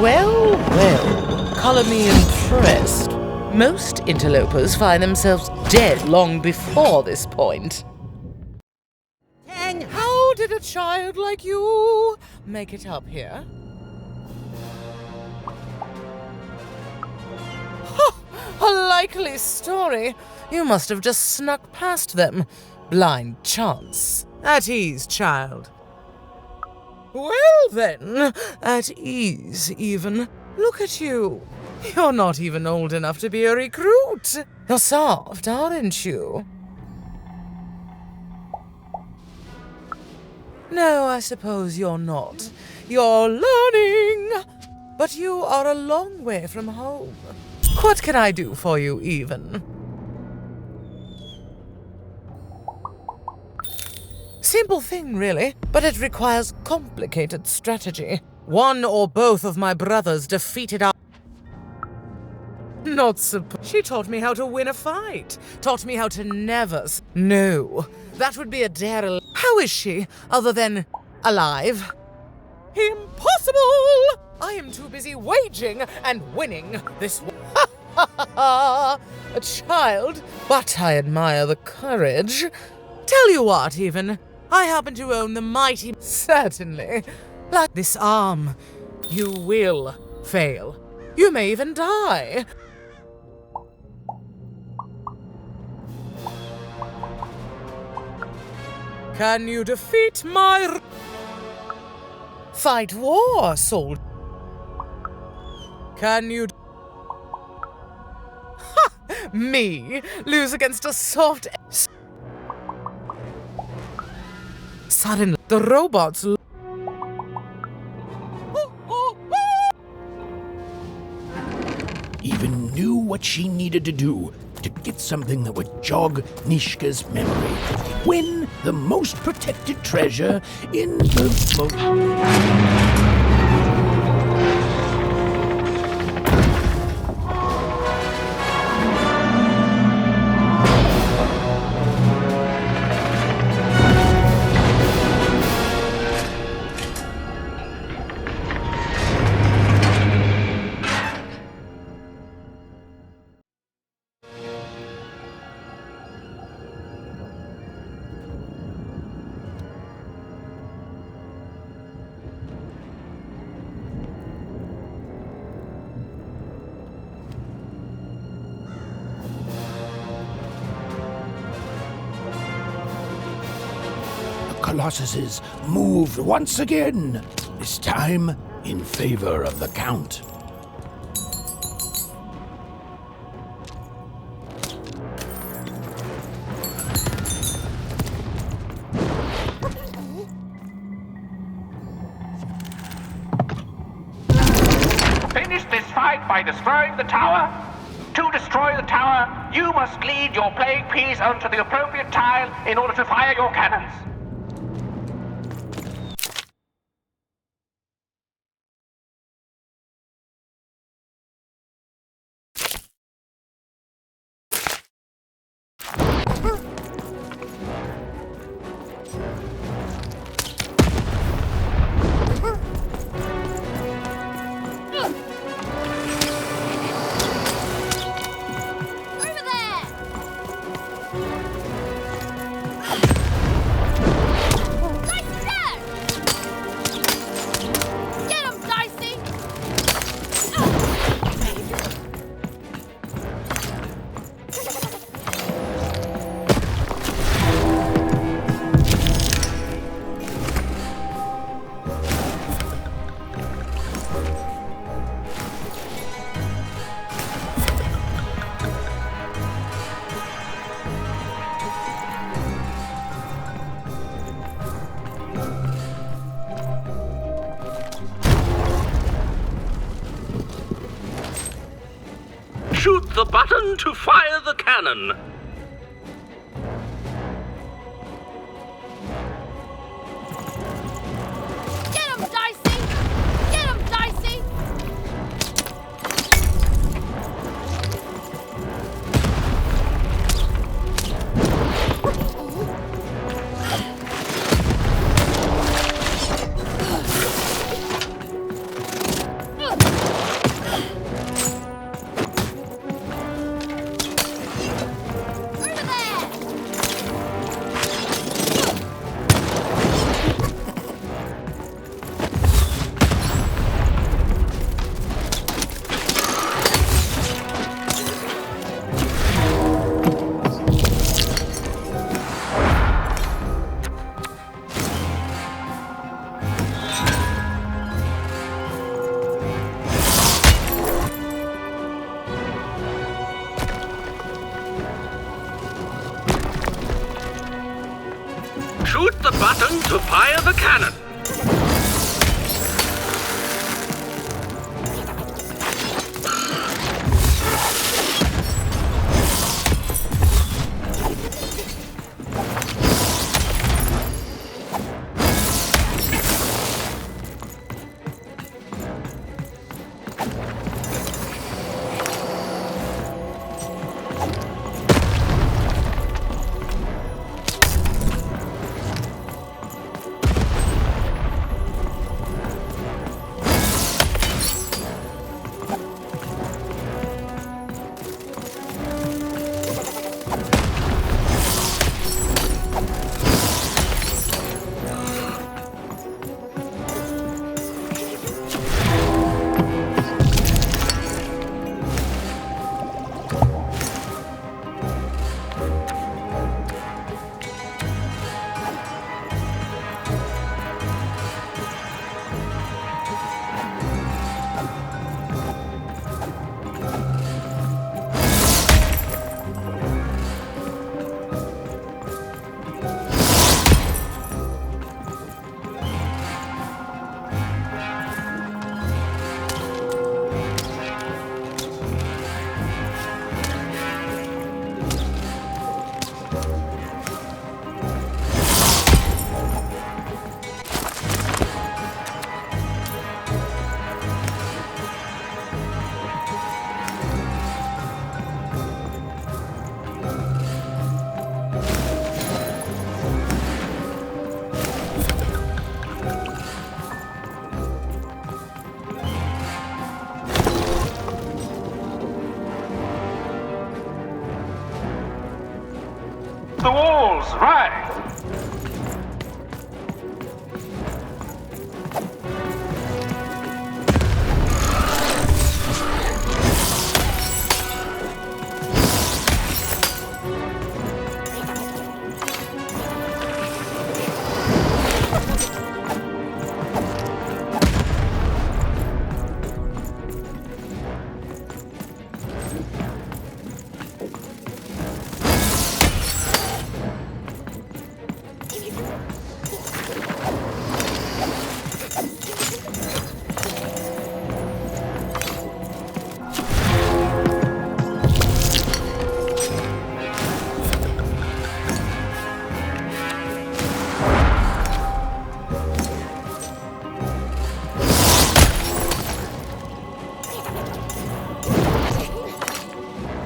Well, well, colour me impressed. Most interlopers find themselves dead long before this point. And how did a child like you make it up here? A likely story. You must have just snuck past them. Blind chance. At ease, child. Well then, at ease even. Look at you. You're not even old enough to be a recruit. You're soft, aren't you? No, I suppose you're not. You're learning. But you are a long way from home. What can I do for you, even? Simple thing, really, but it requires complicated strategy. One or both of my brothers defeated our... Not She taught me how to win a fight. Taught me how to never... No, that would be a dare... How is she, other than alive? Impossible! I am too busy waging and winning this... A child, but I admire the courage. Tell you what, even, I happen to own the mighty... Certainly. Like this arm, you will fail. You may even die. Can you defeat my... Fight war, soldier? Can you... Ha! Me? Lose against a soft... Suddenly, the robots... Even knew what she needed to do to get something that would jog Nishka's memory. Win the most protected treasure in the... Colossuses moved once again, this time in favor of the Count. Finish this fight by destroying the tower. To destroy the tower, you must lead your playing piece onto the appropriate tile in order to fire your cannons. Shoot the button to fire the cannon. Get him, Dicey! Get him, Dicey! Shoot the button to fire the cannon. The walls rise.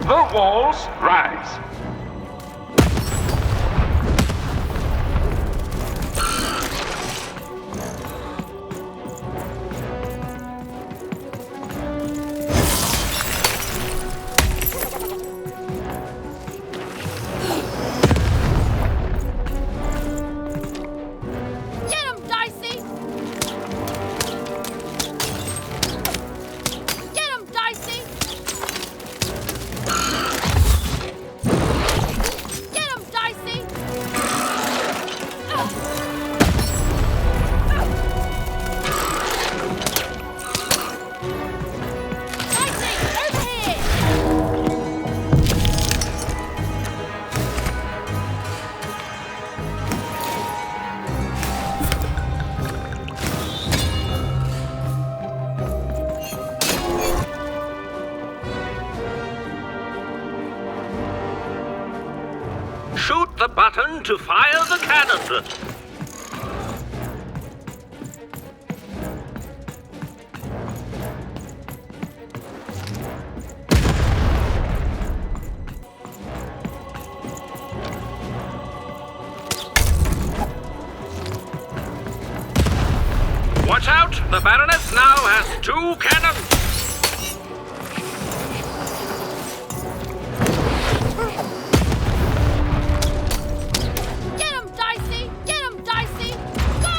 The walls rise. Get him, Dicey! Get him, Dicey! Get him, Dicey! Dicey, over here! Shoot the button to fire the cannon. Watch out! The Baroness now has 2 cannons! Get him, Dicey! Get him, Dicey! Go!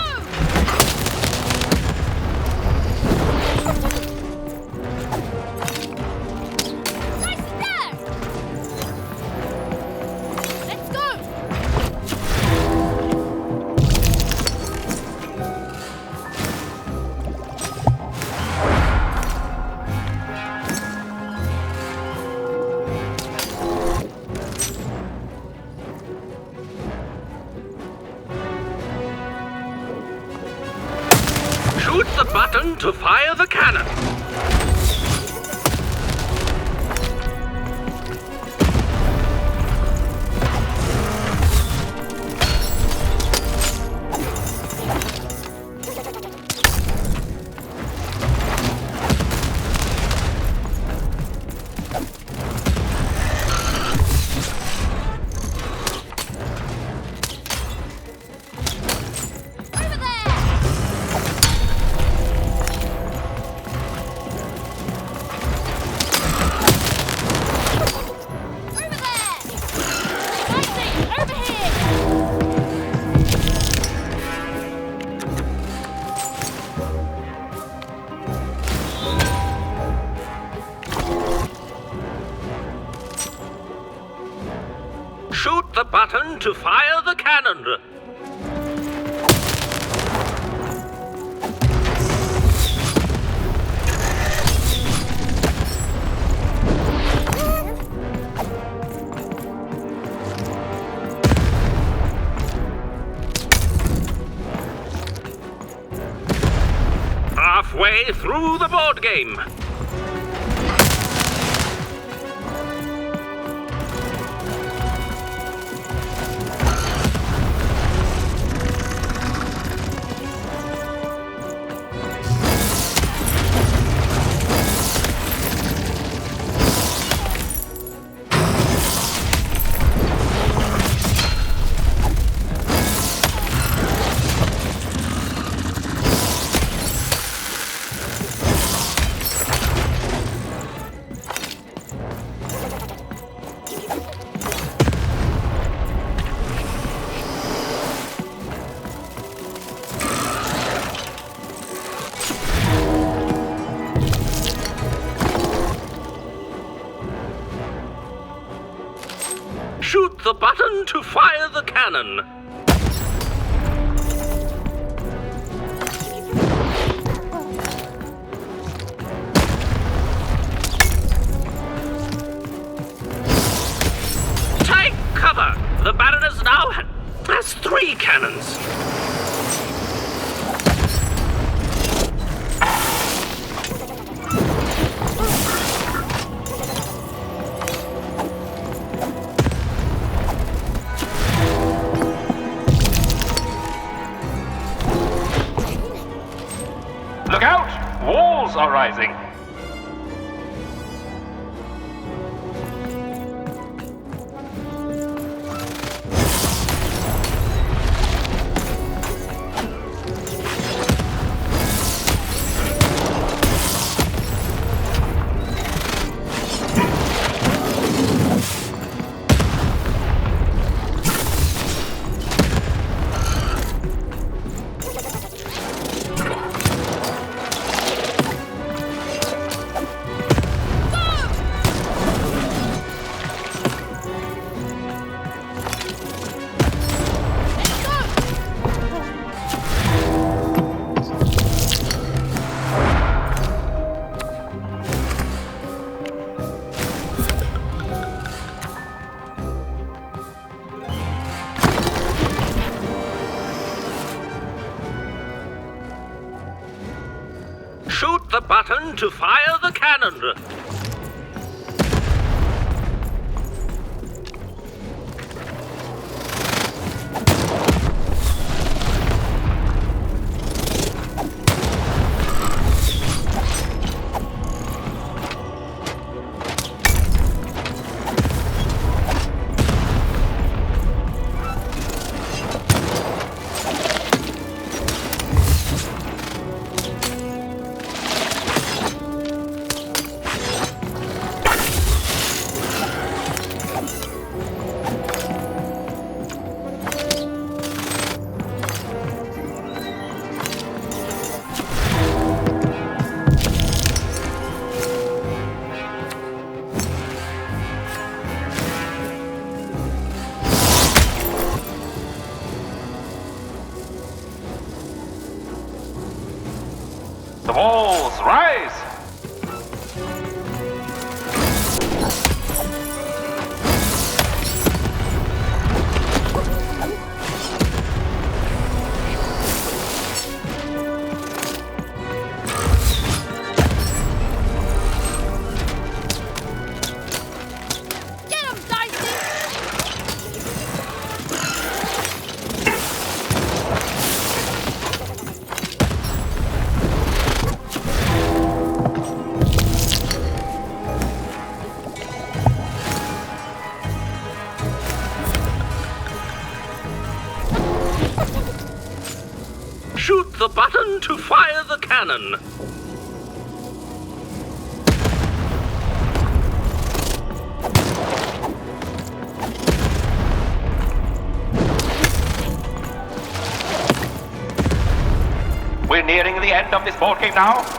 Dicey, there! Let's go! the button to fire the cannon. Shoot the button to fire the cannon. Halfway through the board game. Shoot the button to fire the cannon. Take cover! The Baroness now has 3 cannons. Look out! Walls are rising. Shoot the button to fire the cannon. the button to fire the cannon. We're nearing the end of this board game now.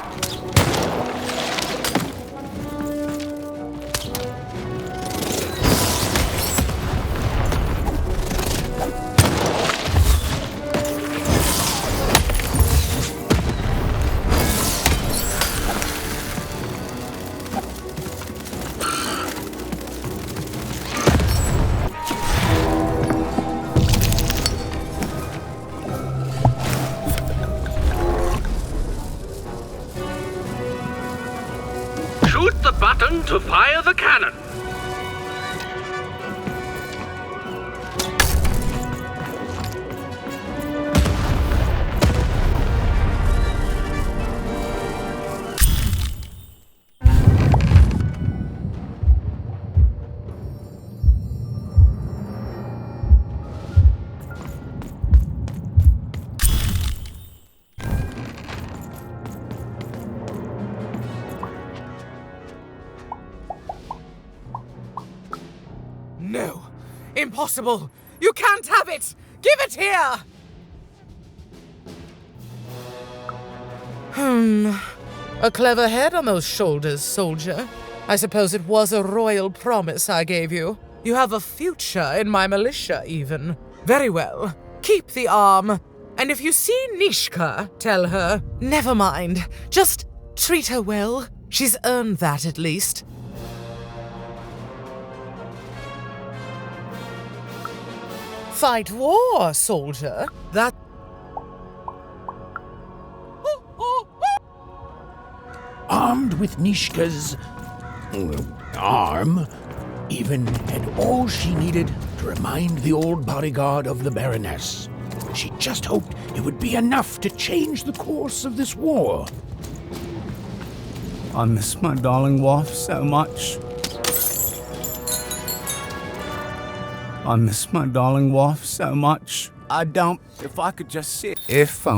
Shoot the button to fire the cannon. No! Impossible! You can't have it! Give it here! A clever head on those shoulders, soldier. I suppose it was a royal promise I gave you. You have a future in my militia, even. Very well. Keep the arm. And if you see Nishka, tell her, never mind. Just treat her well. She's earned that, at least. Fight war, soldier. That... Armed with Nishka's arm, even had all she needed to remind the old bodyguard of the Baroness. She just hoped it would be enough to change the course of this war. I miss my darling wife so much. I miss my darling wife so much. I don't. If I could just sit. If I...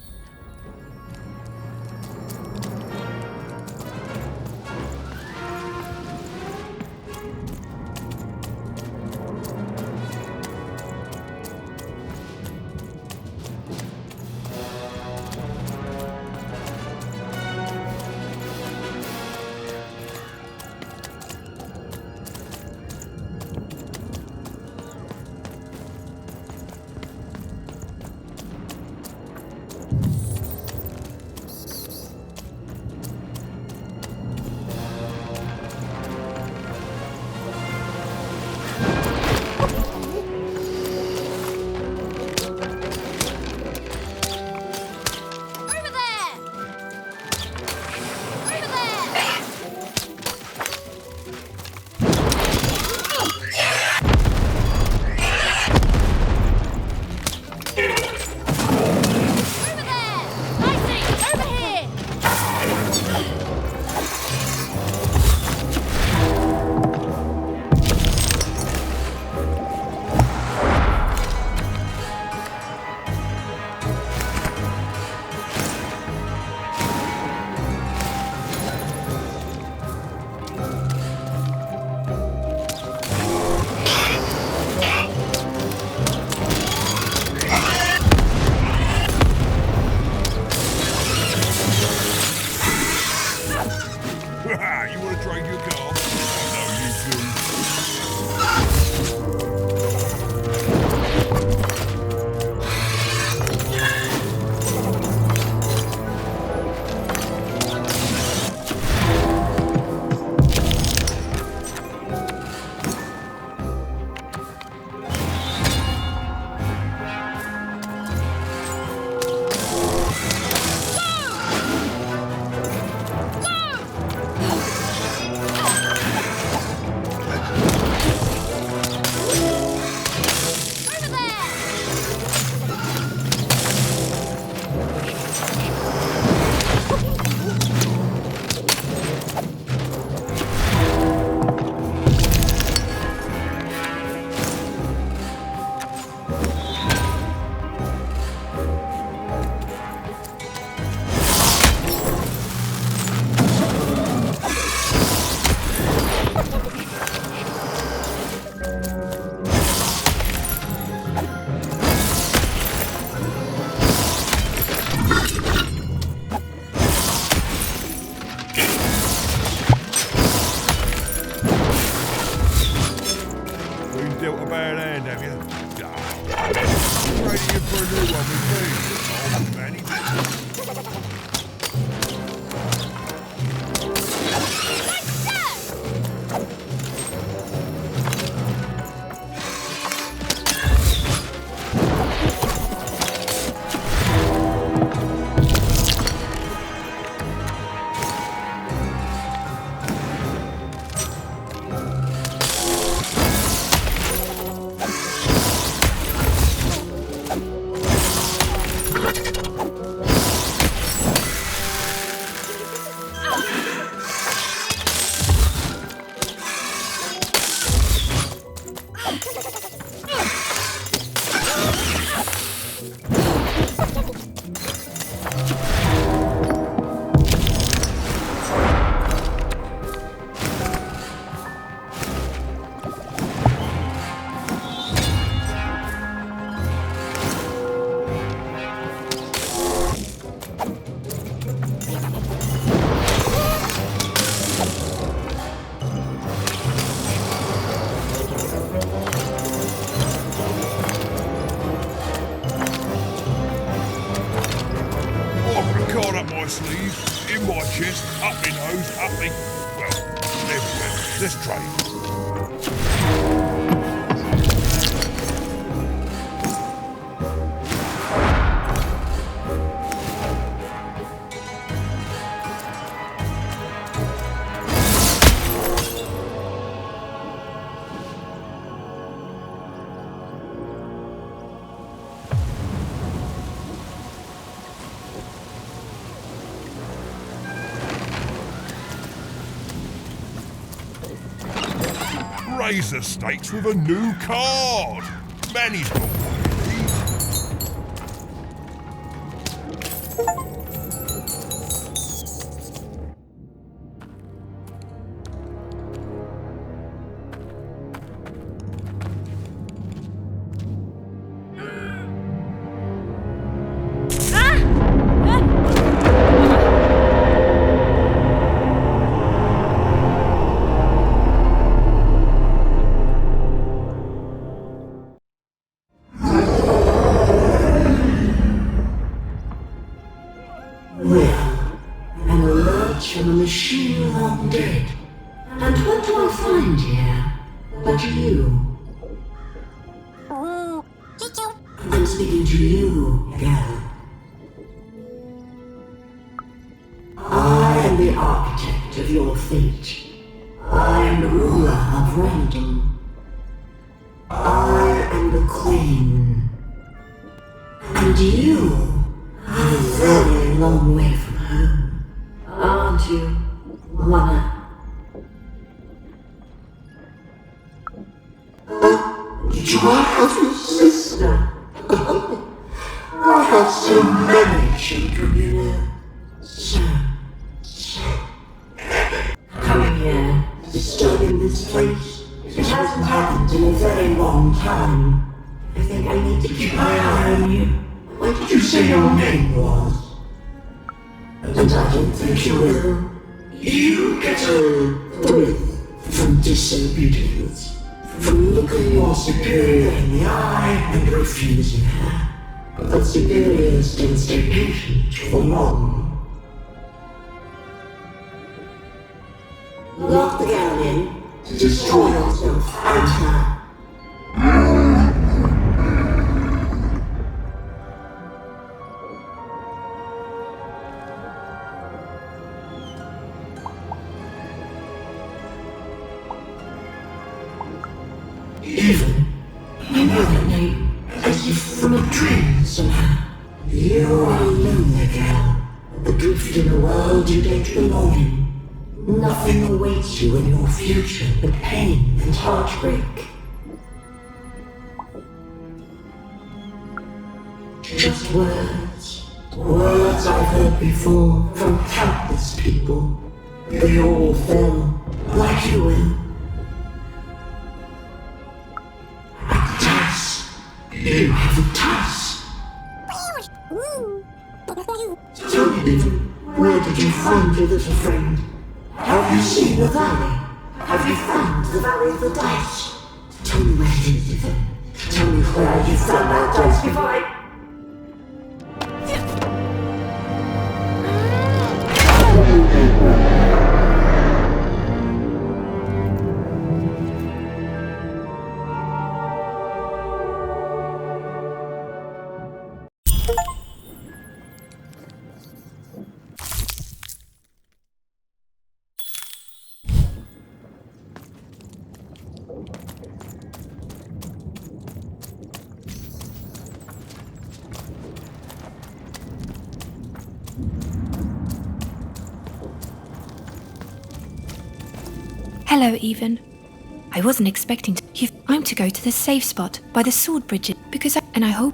hand, have you? Ready for a new one with me. Oh, Manny. In my chest, up my nose, up me. Well, there we go. Let's try it. Raise the stakes with a new card. Manny's got one of these. From a machine long dead. And what do I find here but you? I'm speaking to you, girl. I am the architect of your fate. I am the ruler of random. I am the queen. And you are a very long way from home. Aren't you, Wanna? Did you have your sister? I have so many children, you know. So coming here, disturbing this place, it hasn't happened in a very long time. I think I need to keep my eye on you. What did you say your name was? And I don't think you will. You get a thrill from disobedience, from looking your superior in the eye and refusing her. But superiors don't stay patient for long. Lock the girl in to destroy yourself and her. Even, you know that name, as if from a dream somehow. You are a lonely girl, adrift in a world you don't belong in. Nothing awaits you in your future but pain and heartbreak. Just words, words I've heard before from countless people. They all fell, like you will. You have a task. Tell me, where did you find your little friend? Have you seen the valley? Have you found the valley of the dice? Tell me where it is, swear you've done that just before. Hello, Even. I wasn't expecting to. I'm to go to the safe spot by the sword bridges because I hope.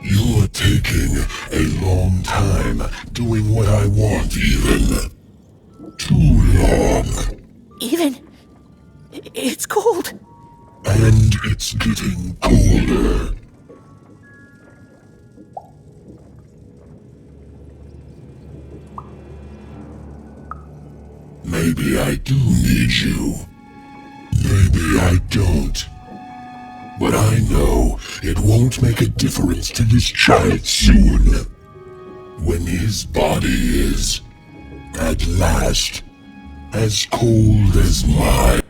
You're taking a long time doing what I want, Even. Too long. Even, it's cold. And it's getting colder. Maybe I do need you. Maybe I don't. But I know it won't make a difference to this child soon. When his body is, at last, as cold as mine.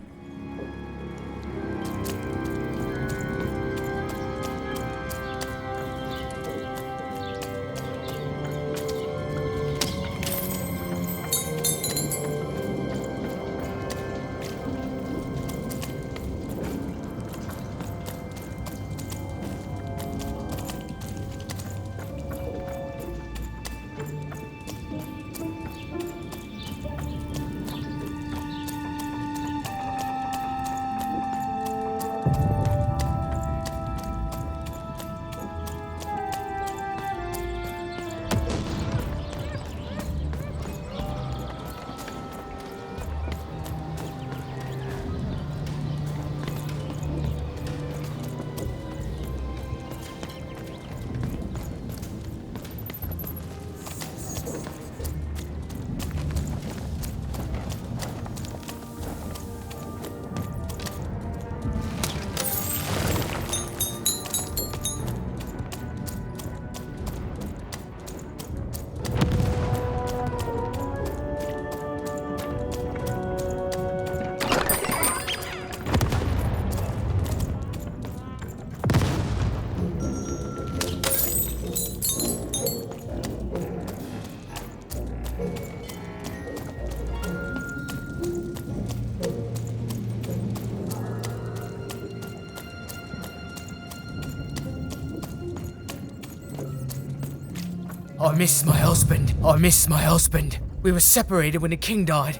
I miss my husband. I miss my husband. We were separated when the king died.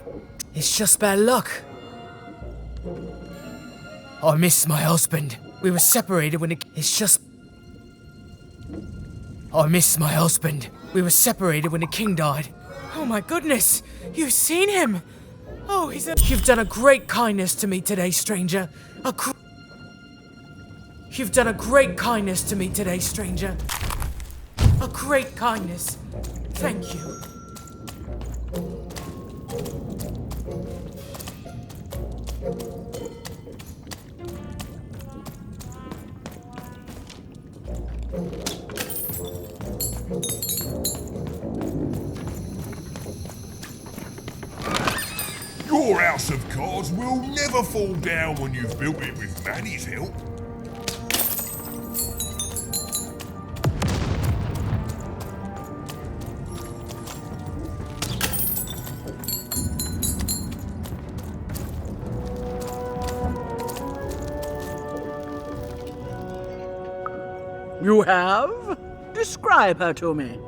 It's just bad luck. I miss my husband. We were separated when it's just... I miss my husband. We were separated when the king died. Oh my goodness! You've seen him! Oh, You've done a great kindness to me today, stranger. You've done a great kindness to me today, stranger. A great kindness. Thank you. Your house of cards will never fall down when you've built it with Manny's help. You have? Describe her to me.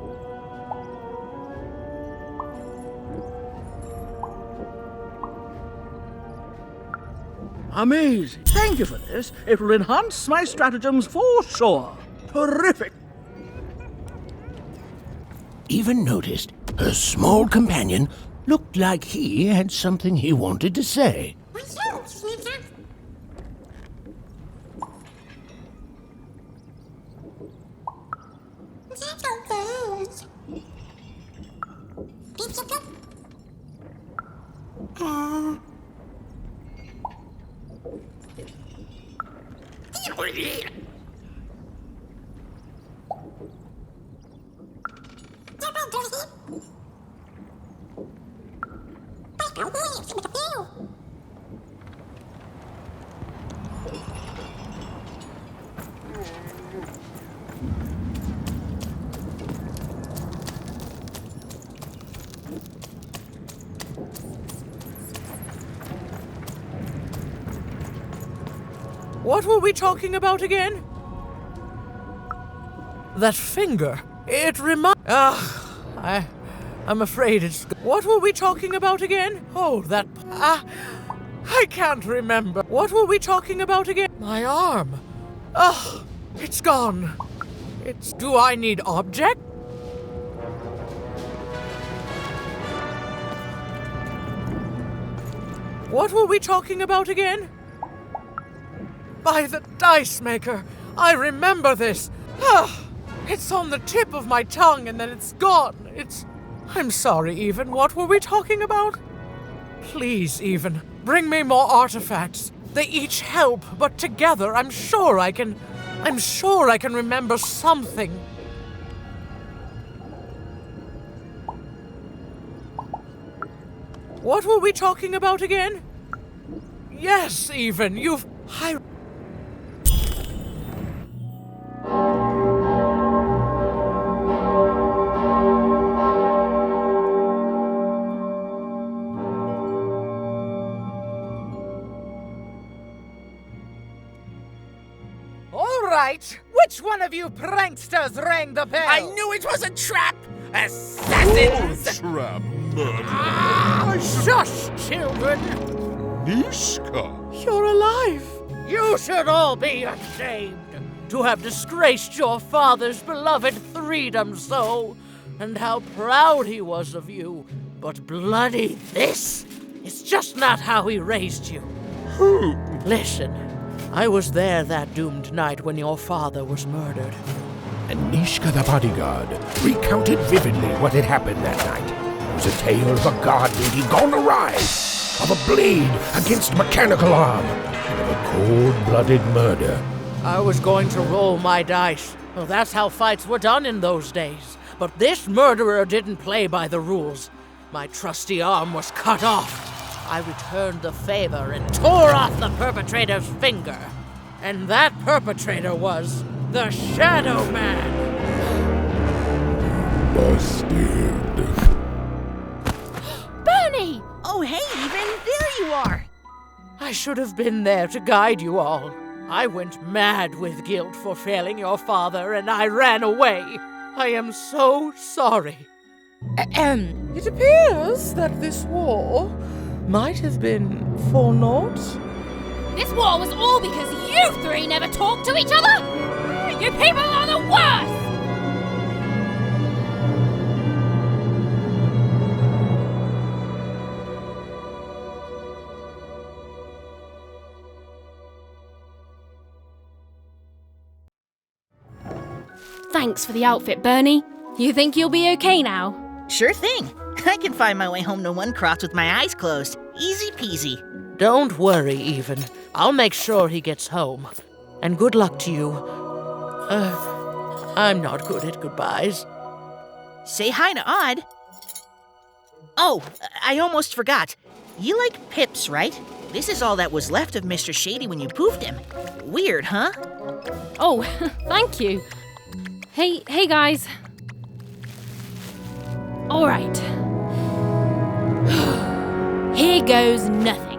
Amazing. Thank you for this. It will enhance my stratagems for sure. Terrific. Even noticed her small companion looked like he had something he wanted to say. What were we talking about again? That finger. It I'm afraid it's... What were we talking about again? Oh, that... I can't remember. What were we talking about again? My arm. It's gone. Do I need object? What were we talking about again? By the dice maker! I remember this! It's on the tip of my tongue and then it's gone. I'm sorry, Even. What were we talking about? Please, Even, bring me more artifacts. They each help, but together I'm sure I can remember something. What were we talking about again? Yes, Even, Which one of you pranksters rang the bell? I knew it was a trap! Assassins! Trap murder. Shush, children! Nishka! You're alive! You should all be ashamed to have disgraced your father's beloved freedom so, and how proud he was of you. But bloody this is just not how he raised you. Listen. I was there that doomed night when your father was murdered. And Nishka the bodyguard recounted vividly what had happened that night. It was a tale of a guard duty gone awry, of a blade against a mechanical arm, and of a cold-blooded murder. I was going to roll my dice. Well, that's how fights were done in those days. But this murderer didn't play by the rules. My trusty arm was cut off. I returned the favor and tore off the perpetrator's finger. And that perpetrator was the Shadow Man. Busted. Bernie! Oh, hey, Even, there you are. I should have been there to guide you all. I went mad with guilt for failing your father, and I ran away. I am so sorry. It appears that this war might have been for naught. This war was all because you three never talked to each other! You people are the worst! Thanks for the outfit, Bernie. You think you'll be okay now? Sure thing. I can find my way home to One Cross with my eyes closed. Easy peasy. Don't worry, Even. I'll make sure he gets home. And good luck to you. I'm not good at goodbyes. Say hi to Odd. Oh, I almost forgot. You like pips, right? This is all that was left of Mr. Shady when you poofed him. Weird, huh? Oh, thank you. Hey guys. All right. Here goes nothing.